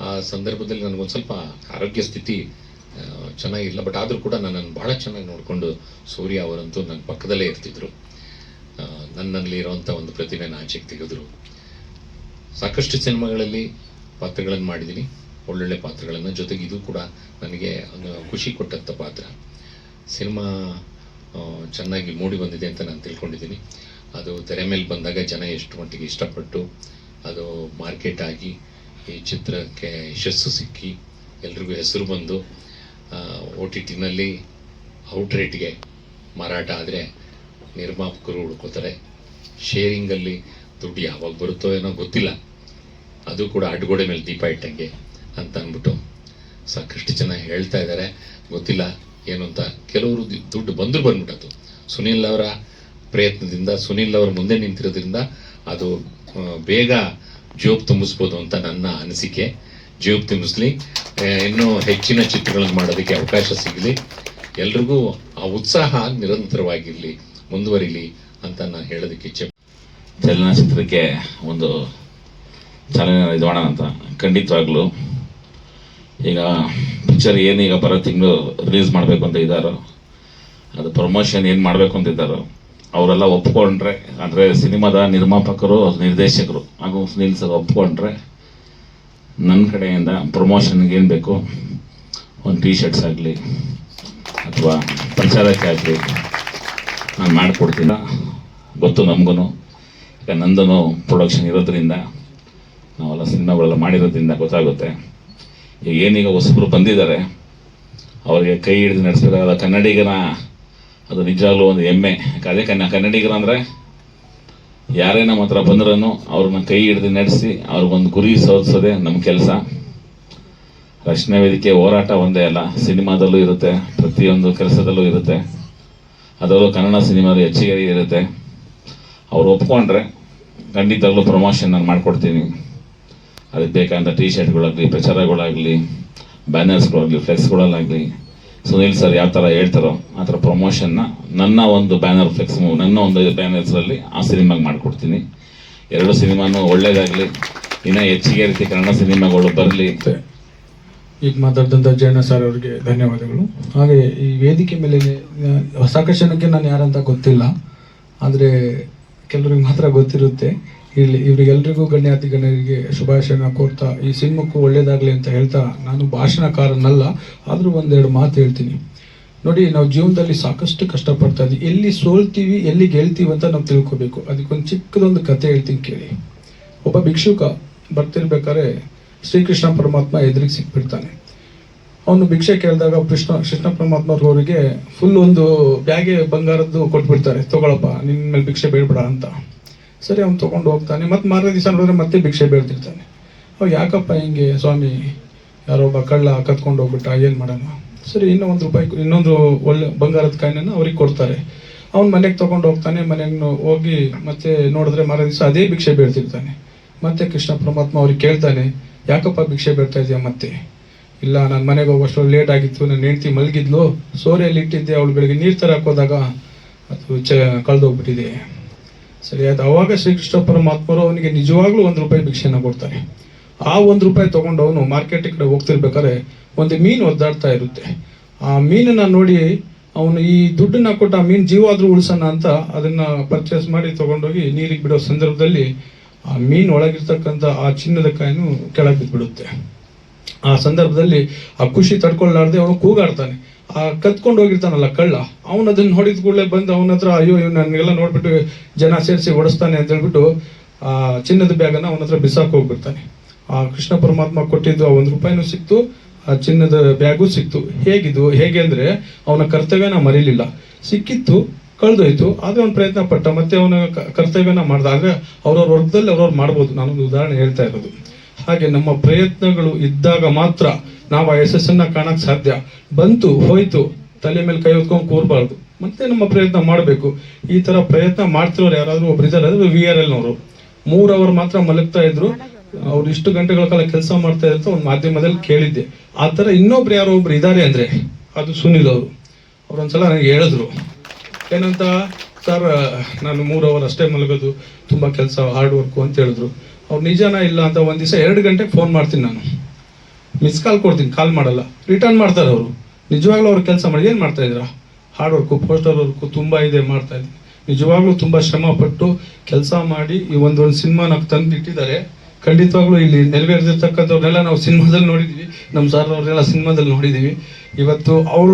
ಆ ಸಂದರ್ಭದಲ್ಲಿ ನನಗೊಂದು ಸ್ವಲ್ಪ ಆರೋಗ್ಯ ಸ್ಥಿತಿ ಚೆನ್ನಾಗಿಲ್ಲ, ಬಟ್ ಆದರೂ ಕೂಡ ನನ್ನನ್ನು ಭಾಳ ಚೆನ್ನಾಗಿ ನೋಡಿಕೊಂಡು ಸೂರ್ಯ ಅವರಂತೂ ನನ್ನ ಪಕ್ಕದಲ್ಲೇ ಇರ್ತಿದ್ರು. ನನ್ನಲ್ಲಿ ಇರೋವಂಥ ಒಂದು ಪ್ರತಿಭೆನ ಆಚೆಗೆ ತೆಗೆದ್ರು. ಸಾಕಷ್ಟು ಸಿನಿಮಾಗಳಲ್ಲಿ ಪಾತ್ರಗಳನ್ನು ಮಾಡಿದ್ದೀನಿ, ಒಳ್ಳೊಳ್ಳೆ ಪಾತ್ರಗಳನ್ನು. ಜೊತೆಗೆ ಇದು ಕೂಡ ನನಗೆ ಒಂದು ಖುಷಿ ಕೊಟ್ಟಂಥ ಪಾತ್ರ. ಸಿನಿಮಾ ಚೆನ್ನಾಗಿ ಮೂಡಿ ಬಂದಿದೆ ಅಂತ ನಾನು ತಿಳ್ಕೊಂಡಿದ್ದೀನಿ. ಅದು ತೆರೆ ಮೇಲೆ ಬಂದಾಗ ಜನ ಎಷ್ಟು ಮಟ್ಟಿಗೆ ಇಷ್ಟಪಟ್ಟು ಅದು ಮಾರ್ಕೆಟ್ ಆಗಿ ಈ ಚಿತ್ರಕ್ಕೆ ಯಶಸ್ಸು ಸಿಕ್ಕಿ ಎಲ್ರಿಗೂ ಹೆಸರು ಬಂದು OTTನಲ್ಲಿ ಔಟ್ ರೇಟ್ಗೆ ಮಾರಾಟ ಆದರೆ ನಿರ್ಮಾಪಕರು ಹುಡ್ಕೋತಾರೆ. ಶೇರಿಂಗಲ್ಲಿ ದುಡ್ಡು ಯಾವಾಗ ಬರುತ್ತೋ ಏನೋ ಗೊತ್ತಿಲ್ಲ, ಅದು ಕೂಡ ಅಡ್ಗೋಡೆ ಮೇಲೆ ದೀಪ ಇಟ್ಟಂಗೆ ಅಂತ ಅಂದ್ಬಿಟ್ಟು ಸಾಕಷ್ಟು ಜನ ಹೇಳ್ತಾ ಇದ್ದಾರೆ. ಗೊತ್ತಿಲ್ಲ ಏನು ಅಂತ. ಕೆಲವರು ದುಡ್ಡು ಬಂದ್ಬಿಟ್ಟದು ಸುನೀಲ್ ಅವರ ಪ್ರಯತ್ನದಿಂದ, ಸುನೀಲ್ ಅವರ ಮುಂದೆ ನಿಂತಿರೋದ್ರಿಂದ ಅದು ಬೇಗ ಜೋಬ್ ತುಂಬಿಸ್ಬೋದು ಅಂತ ನನ್ನ ಅನಿಸಿಕೆ. ಜೋಬ್ ತುಂಬಿಸ್ಲಿ, ಇನ್ನೂ ಹೆಚ್ಚಿನ ಚಿತ್ರಗಳನ್ನು ಮಾಡೋದಕ್ಕೆ ಅವಕಾಶ ಸಿಗಲಿ, ಎಲ್ರಿಗೂ ಆ ಉತ್ಸಾಹ ನಿರಂತರವಾಗಿರಲಿ, ಮುಂದುವರಿಲಿ ಅಂತ ನಾನು ಹೇಳೋದಕ್ಕೆ ಇಚ್ಛೆ. ಚಲನಚಿತ್ರಕ್ಕೆ ಒಂದು ಚಾಲನೆ ಇದು ಮಾಡೋಣ ಅಂತ. ಖಂಡಿತವಾಗ್ಲೂ ಈಗ ಪಿಕ್ಚರ್ ಏನೀಗ ಬರೋ ತಿಂಗಳು ರಿಲೀಸ್ ಮಾಡಬೇಕು ಅಂತ ಇದ್ದಾರೋ, ಅದು ಪ್ರಮೋಷನ್ ಏನು ಮಾಡಬೇಕು ಅಂತ ಇದ್ದಾರೋ ಅವರೆಲ್ಲ ಒಪ್ಕೊಂಡ್ರೆ, ಅಂದರೆ ಸಿನಿಮಾದ ನಿರ್ಮಾಪಕರು, ನಿರ್ದೇಶಕರು ಹಾಗೂ ಸುನೀಲ್ ಸರ್ ಒಪ್ಕೊಂಡ್ರೆ ನನ್ನ ಕಡೆಯಿಂದ ಪ್ರಮೋಷನ್ಗೆ ಏನು ಬೇಕು, ಒಂದು ಟೀ ಶರ್ಟ್ಸ್ ಆಗಲಿ ಅಥವಾ ಪ್ರಚಾರಕ್ಕೆ ಆಗಲಿ ನಾನು ಮಾಡಿಕೊಡ್ತೀನಿ. ಗೊತ್ತು ನಮಗೂ, ಈಗ ನಂದನು ಪ್ರೊಡಕ್ಷನ್ ಇರೋದ್ರಿಂದ, ನಾವೆಲ್ಲ ಸಿನಿಮಾಗಳೆಲ್ಲ ಮಾಡಿರೋದ್ರಿಂದ ಗೊತ್ತಾಗುತ್ತೆ. ಈಗ ಏನೀಗ ಹೊಸಬರು ಬಂದಿದ್ದಾರೆ, ಅವರಿಗೆ ಕೈ ಹಿಡಿದು ನಡೆಸಬೇಕಾದ ಕನ್ನಡಿಗನ ಅದು ನಿಜವಾಗ್ಲೂ ಒಂದು ಹೆಮ್ಮೆ. ಅದೇ ಕನ್ನಡಿಗರು ಅಂದರೆ ಯಾರೇ ನಮ್ಮ ಹತ್ರ ಬಂದ್ರೂ ಅವ್ರನ್ನ ಕೈ ಹಿಡಿದು ನಡೆಸಿ ಅವ್ರಿಗೊಂದು ಗುರಿ ಸಾಧಿಸೋದೇ ನಮ್ಮ ಕೆಲಸ. ರಕ್ಷಣಾ ವೇದಿಕೆ ಹೋರಾಟ ಒಂದೇ ಅಲ್ಲ, ಸಿನಿಮಾದಲ್ಲೂ ಇರುತ್ತೆ, ಪ್ರತಿಯೊಂದು ಕೆಲಸದಲ್ಲೂ ಇರುತ್ತೆ. ಅದರಲ್ಲೂ ಕನ್ನಡ ಸಿನಿಮಾದ ಹೆಚ್ಚಿಗೆ ಇರುತ್ತೆ. ಅವ್ರು ಒಪ್ಕೊಂಡ್ರೆ ಖಂಡಿತವಾಗ್ಲೂ ಪ್ರಮೋಷನ್ ನಾನು ಮಾಡಿಕೊಡ್ತೀನಿ. ಅದಕ್ಕೆ ಬೇಕಾದಂಥ ಟೀ ಶರ್ಟ್ಗಳಾಗಲಿ, ಪ್ರಚಾರಗಳಾಗಲಿ, ಬ್ಯಾನರ್ಸ್ಗಳಾಗಲಿ, ಫ್ಲೆಕ್ಸ್ಗಳಲ್ಲಾಗಲಿ ಸುನೀಲ್ ಸರ್ ಯಾವ ಥರ ಹೇಳ್ತಾರೋ ಆ ಥರ ಪ್ರಮೋಷನ್ನ ನನ್ನ ಒಂದು ಬ್ಯಾನರ್ ಫ್ಲೆಕ್ಸ್, ನನ್ನ ಒಂದು ಬ್ಯಾನರ್ಸಲ್ಲಿ ಆ ಸಿನಿಮಾಗೆ ಮಾಡಿಕೊಡ್ತೀನಿ. ಎರಡು ಸಿನಿಮಾನು ಒಳ್ಳೇದಾಗಲಿ, ಇನ್ನೂ ಹೆಚ್ಚಿಗೆ ರೀತಿ ಕನ್ನಡ ಸಿನಿಮಾಗಳು ಬರಲಿ. ಈಗ ಮಾತಾಡಿದಂಥ ಜಯಣ್ಣ ಸರ್ ಅವರಿಗೆ ಧನ್ಯವಾದಗಳು. ಹಾಗೆ ಈ ವೇದಿಕೆ ಮೇಲೆ ಸಾಕಷ್ಟು ಜನಕ್ಕೆ ನಾನು ಯಾರಂತ ಗೊತ್ತಿಲ್ಲ, ಆದರೆ ಕೆಲವರಿಗೆ ಮಾತ್ರ ಗೊತ್ತಿರುತ್ತೆ. ಇಲ್ಲಿ ಇವರಿಗೆಲ್ರಿಗೂ ಗಣ್ಯಾತಿ ಗಣ್ಯರಿಗೆ ಶುಭಾಶಯನ ಕೋರ್ತಾ ಈ ಸಿನಿಮಾಕ್ಕೂ ಒಳ್ಳೇದಾಗಲಿ ಅಂತ ಹೇಳ್ತಾ, ನಾನು ಭಾಷಣಕಾರನಲ್ಲ, ಆದರೂ ಒಂದೆರಡು ಮಾತು ಹೇಳ್ತೀನಿ. ನೋಡಿ, ನಾವು ಜೀವನದಲ್ಲಿ ಸಾಕಷ್ಟು ಕಷ್ಟಪಡ್ತಾ ಇದ್ದೀವಿ. ಎಲ್ಲಿ ಸೋಲ್ತೀವಿ, ಎಲ್ಲಿ ಗೆಲ್ತೀವಿ ಅಂತ ನಾವು ತಿಳ್ಕೊಬೇಕು. ಅದಕ್ಕೊಂದು ಚಿಕ್ಕದೊಂದು ಕತೆ ಹೇಳ್ತೀನಿ ಕೇಳಿ. ಒಬ್ಬ ಭಿಕ್ಷುಕ ಬರ್ತಿರ್ಬೇಕಾದ್ರೆ ಶ್ರೀಕೃಷ್ಣ ಪರಮಾತ್ಮ ಎದುರಿಗೆ ಸಿಕ್ಬಿಡ್ತಾನೆ. ಅವನು ಭಿಕ್ಷೆ ಕೇಳಿದಾಗ ಕೃಷ್ಣ ಪರಮಾತ್ಮ ಅವರಿಗೆ ಫುಲ್ ಒಂದು ಬ್ಯಾಗೆ ಬಂಗಾರದ್ದು ಕೊಟ್ಬಿಡ್ತಾರೆ, ತಗೊಳಪ್ಪ, ನಿನ್ನ ಮೇಲೆ ಭಿಕ್ಷೆ ಬೇಡಬೇಡ ಅಂತ. ಸರಿ, ಅವ್ನು ತೊಗೊಂಡು ಹೋಗ್ತಾನೆ. ಮತ್ತೆ ಮಾರನೇ ದಿವಸ ನೋಡಿದ್ರೆ ಮತ್ತೆ ಭಿಕ್ಷೆ ಬೇಡ್ತಿರ್ತಾನೆ. ಅವ್ ಯಾಕಪ್ಪ ಹಿಂಗೆ ಸ್ವಾಮಿ, ಯಾರೊಬ್ಬ ಕಳ್ಳ ಕತ್ಕೊಂಡು ಹೋಗ್ಬಿಟ್ಟ, ಏನು ಮಾಡೋಣ? ಸರಿ, ಇನ್ನೊಂದು ಒಳ್ಳೆ ಬಂಗಾರದ ಕಾಯಿನನ್ನು ಅವ್ರಿಗೆ ಕೊಡ್ತಾರೆ. ಅವ್ನು ಮನೆಗೆ ತೊಗೊಂಡು ಹೋಗ್ತಾನೆ. ಮನೆಗೆ ಹೋಗಿ ಮತ್ತೆ ನೋಡಿದ್ರೆ ಮಾರನೇ ದಿವಸ ಅದೇ ಭಿಕ್ಷೆ ಬೇಡ್ತಿರ್ತಾನೆ. ಮತ್ತೆ ಕೃಷ್ಣ ಪರಮಾತ್ಮ ಅವ್ರಿಗೆ ಕೇಳ್ತಾನೆ, ಯಾಕಪ್ಪ ಭಿಕ್ಷೆ ಬೇಡ್ತಾ ಇದೆಯಾ? ಮತ್ತೆ ಇಲ್ಲ, ನಾನು ಮನೆಗೆ ಹೋಗೋಷ್ಟು ಲೇಟ್ ಆಗಿತ್ತು, ನನ್ನ ಹೆಂಡತಿ ಮಲಗಿದ್ಲು, ಸೋರೆಯಲ್ಲಿ ಇಟ್ಟಿದ್ದೆ, ಅವಳು ಬೆಳಗ್ಗೆ ನೀರು ತರಕ್ಕೆ ಹೋದಾಗ ಅದು ಕಳೆದೋಗ್ಬಿಟ್ಟಿದೆ. ಸರಿ ಆಯ್ತು. ಅವಾಗ ಶ್ರೀಕೃಷ್ಣ ಪರಮಾತ್ಮರು ಅವನಿಗೆ ನಿಜವಾಗ್ಲೂ ₹1 ಭಿಕ್ಷೆನ ಕೊಡ್ತಾರೆ. ಆ ₹1 ತೊಗೊಂಡು ಅವನು ಮಾರ್ಕೆಟ್ ಕಡೆ ಹೋಗ್ತಿರ್ಬೇಕಾದ್ರೆ ಒಂದು ಮೀನು ಒದ್ದಾಡ್ತಾ ಇರುತ್ತೆ. ಆ ಮೀನನ್ನ ನೋಡಿ ಅವನು ಈ ದುಡ್ಡನ್ನ ಕೊಟ್ಟು ಆ ಮೀನು ಜೀವ ಆದ್ರೂ ಉಳಿಸೋಣ ಅಂತ ಅದನ್ನ ಪರ್ಚೇಸ್ ಮಾಡಿ ತಗೊಂಡೋಗಿ ನೀರಿಗೆ ಬಿಡೋ ಸಂದರ್ಭದಲ್ಲಿ ಆ ಮೀನು ಒಳಗಿರ್ತಕ್ಕಂಥ ಆ ಚಿನ್ನದ ಕಾಯಿನು ಕೆಳಗೆ ಬಿದ್ದುಬಿಡುತ್ತೆ. ಆ ಸಂದರ್ಭದಲ್ಲಿ ಆ ಖುಷಿ ತಡ್ಕೊಳ್ಳಾರ್ದೆ ಅವನು ಕೂಗಾಡ್ತಾನೆ. ಆ ಕತ್ಕೊಂಡು ಹೋಗಿರ್ತಾನಲ್ಲ ಕಳ್ಳ, ಅವನು ಅದನ್ನ ನೋಡಿದ ಕೂಡಲೇ ಬಂದು ಅವನ ಹತ್ರ, ಅಯ್ಯೋ ಇವ್ ನನಗೆಲ್ಲ ನೋಡ್ಬಿಟ್ಟು ಜನ ಸೇರಿಸಿ ಓಡಿಸ್ತಾನೆ ಅಂತ ಹೇಳ್ಬಿಟ್ಟು ಆ ಚಿನ್ನದ ಬ್ಯಾಗನ್ನ ಅವನ ಹತ್ರ ಬಿಸಾಕ್ ಹೋಗ್ಬಿಡ್ತಾನೆ. ಆ ಕೃಷ್ಣ ಪರಮಾತ್ಮ ಕೊಟ್ಟಿದ್ದು ಆ ₹1 ಸಿಕ್ತು, ಆ ಚಿನ್ನದ ಬ್ಯಾಗು ಸಿಕ್ತು. ಹೇಗೆ ಅಂದ್ರೆ ಅವನ ಕರ್ತವ್ಯನ ಮರೀಲಿಲ್ಲ. ಸಿಕ್ಕಿತ್ತು, ಕಳೆದೋಯ್ತು, ಆದ್ರೆ ಅವ್ನು ಪ್ರಯತ್ನ ಪಟ್ಟ, ಮತ್ತೆ ಅವನ ಕರ್ತವ್ಯನ ಮಾಡ್ದ. ಆದ್ರೆ ಅವ್ರವ್ರ ವರ್ಗದಲ್ಲಿ ಅವ್ರವ್ರು ಮಾಡ್ಬೋದು. ನಾನೊಂದು ಉದಾಹರಣೆ ಹೇಳ್ತಾ ಇರೋದು. ಹಾಗೆ ನಮ್ಮ ಪ್ರಯತ್ನಗಳು ಇದ್ದಾಗ ಮಾತ್ರ ನಾವು ಆ ಯಶಸ್ಸನ್ನ ಕಾಣಕ್ ಸಾಧ್ಯ. ಬಂತು ಹೋಯ್ತು, ತಲೆ ಮೇಲೆ ಕೈ ಹೊತ್ಕೊಂಡು ಕೂರ್ಬಾರ್ದು, ಮತ್ತೆ ನಮ್ಮ ಪ್ರಯತ್ನ ಮಾಡಬೇಕು. ಈ ತರ ಪ್ರಯತ್ನ ಮಾಡ್ತಿರೋರು ಯಾರಾದ್ರೂ ಒಬ್ರು ಇದ್ದಾರೆ, ಅದು VRL ನವರು. 3 ಅವರ್ ಮಾತ್ರ ಮಲಗ್ತಾ ಇದ್ರು, ಅವ್ರು ಇಷ್ಟು ಗಂಟೆಗಳ ಕಾಲ ಕೆಲಸ ಮಾಡ್ತಾ ಇದ್ರು ಒಂದು ಮಾಧ್ಯಮದಲ್ಲಿ ಕೇಳಿದ್ದೆ. ಆ ತರ ಇನ್ನೊಬ್ರು ಯಾರೋ ಒಬ್ರು ಇದ್ದಾರೆ ಅಂದ್ರೆ ಅದು ಸುನಿಲ್ ಅವರು. ಅವ್ರೊಂದ್ಸಲ ನನಗೆ ಹೇಳಿದ್ರು, ಏನಂತ, ಸರ್ ನಾನು 3 ಅವರ್ ಅಷ್ಟೇ ಮಲಗೋದು, ತುಂಬಾ ಕೆಲಸ, ಹಾರ್ಡ್ ವರ್ಕು ಅಂತ ಹೇಳಿದ್ರು. ಅವ್ರು ನಿಜಾನ ಇಲ್ಲ ಅಂತ ಒಂದ್ ದಿವಸ 2 ಗಂಟೆಗೆ ಫೋನ್ ಮಾಡ್ತೀನಿ ನಾನು, ಮಿಸ್ ಕಾಲ್ ಕೊಡ್ತೀನಿ, ಕಾಲ್ ಮಾಡಲ್ಲ, ರಿಟರ್ನ್ ಮಾಡ್ತಾರೆ ಅವರು. ನಿಜವಾಗ್ಲೂ ಅವ್ರು ಕೆಲಸ ಮಾಡಿ, ಏನು ಮಾಡ್ತಾ ಇದ್ರ? ಹಾರ್ಡ್ ವರ್ಕು, ಪೋಸ್ಟರ್ ವರ್ಕು ತುಂಬಾ ಇದೆ, ಮಾಡ್ತಾ ಇದ್ದೀನಿ. ನಿಜವಾಗ್ಲೂ ತುಂಬಾ ಶ್ರಮ ಪಟ್ಟು ಕೆಲಸ ಮಾಡಿ ಈ ಒಂದು ಸಿನಿಮಾನ ತಂದಿಟ್ಟಿದ್ದಾರೆ. ಖಂಡಿತವಾಗ್ಲೂ ಇಲ್ಲಿ ನೆರವೇರಿರ್ತಕ್ಕಂಥವ್ರನ್ನೆಲ್ಲ ನಾವು ಸಿನಿಮಾದಲ್ಲಿ ನೋಡಿದ್ವಿ, ನಮ್ಮ ಸರ್ ಅವ್ರನ್ನೆಲ್ಲ ಸಿನಿಮಾದಲ್ಲಿ ನೋಡಿದೀವಿ. ಇವತ್ತು ಅವ್ರ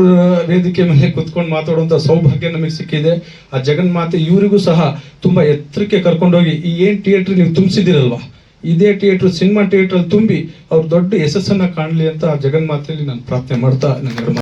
ವೇದಿಕೆ ಮೇಲೆ ಕುತ್ಕೊಂಡು ಮಾತಾಡುವಂಥ ಸೌಭಾಗ್ಯ ನಮಗೆ ಸಿಕ್ಕಿದೆ. ಆ ಜಗನ್ಮಾತೆ ಇವರಿಗೂ ಸಹ ತುಂಬಾ ಎತ್ತರಕ್ಕೆ ಕರ್ಕೊಂಡೋಗಿ ಈ ಏನ್ ಥಿಯೇಟರ್ ನೀವು ತುಂಬಿಸಿದಿರಲ್ವಾ, ಇದೇ ಥಿಯೇಟರ್, ಸಿನಿಮಾ ಥಿಯೇಟರ್ ತುಂಬಿ ಅವ್ರು ದೊಡ್ಡ ಯಶಸ್ಸನ್ನ ಕಾಣಲಿ ಅಂತ ಆ ಜಗನ್ಮಾತೆಯಲ್ಲಿ ನಾನು ಪ್ರಾರ್ಥನೆ ಮಾಡ್ತಾ ನನ್ನ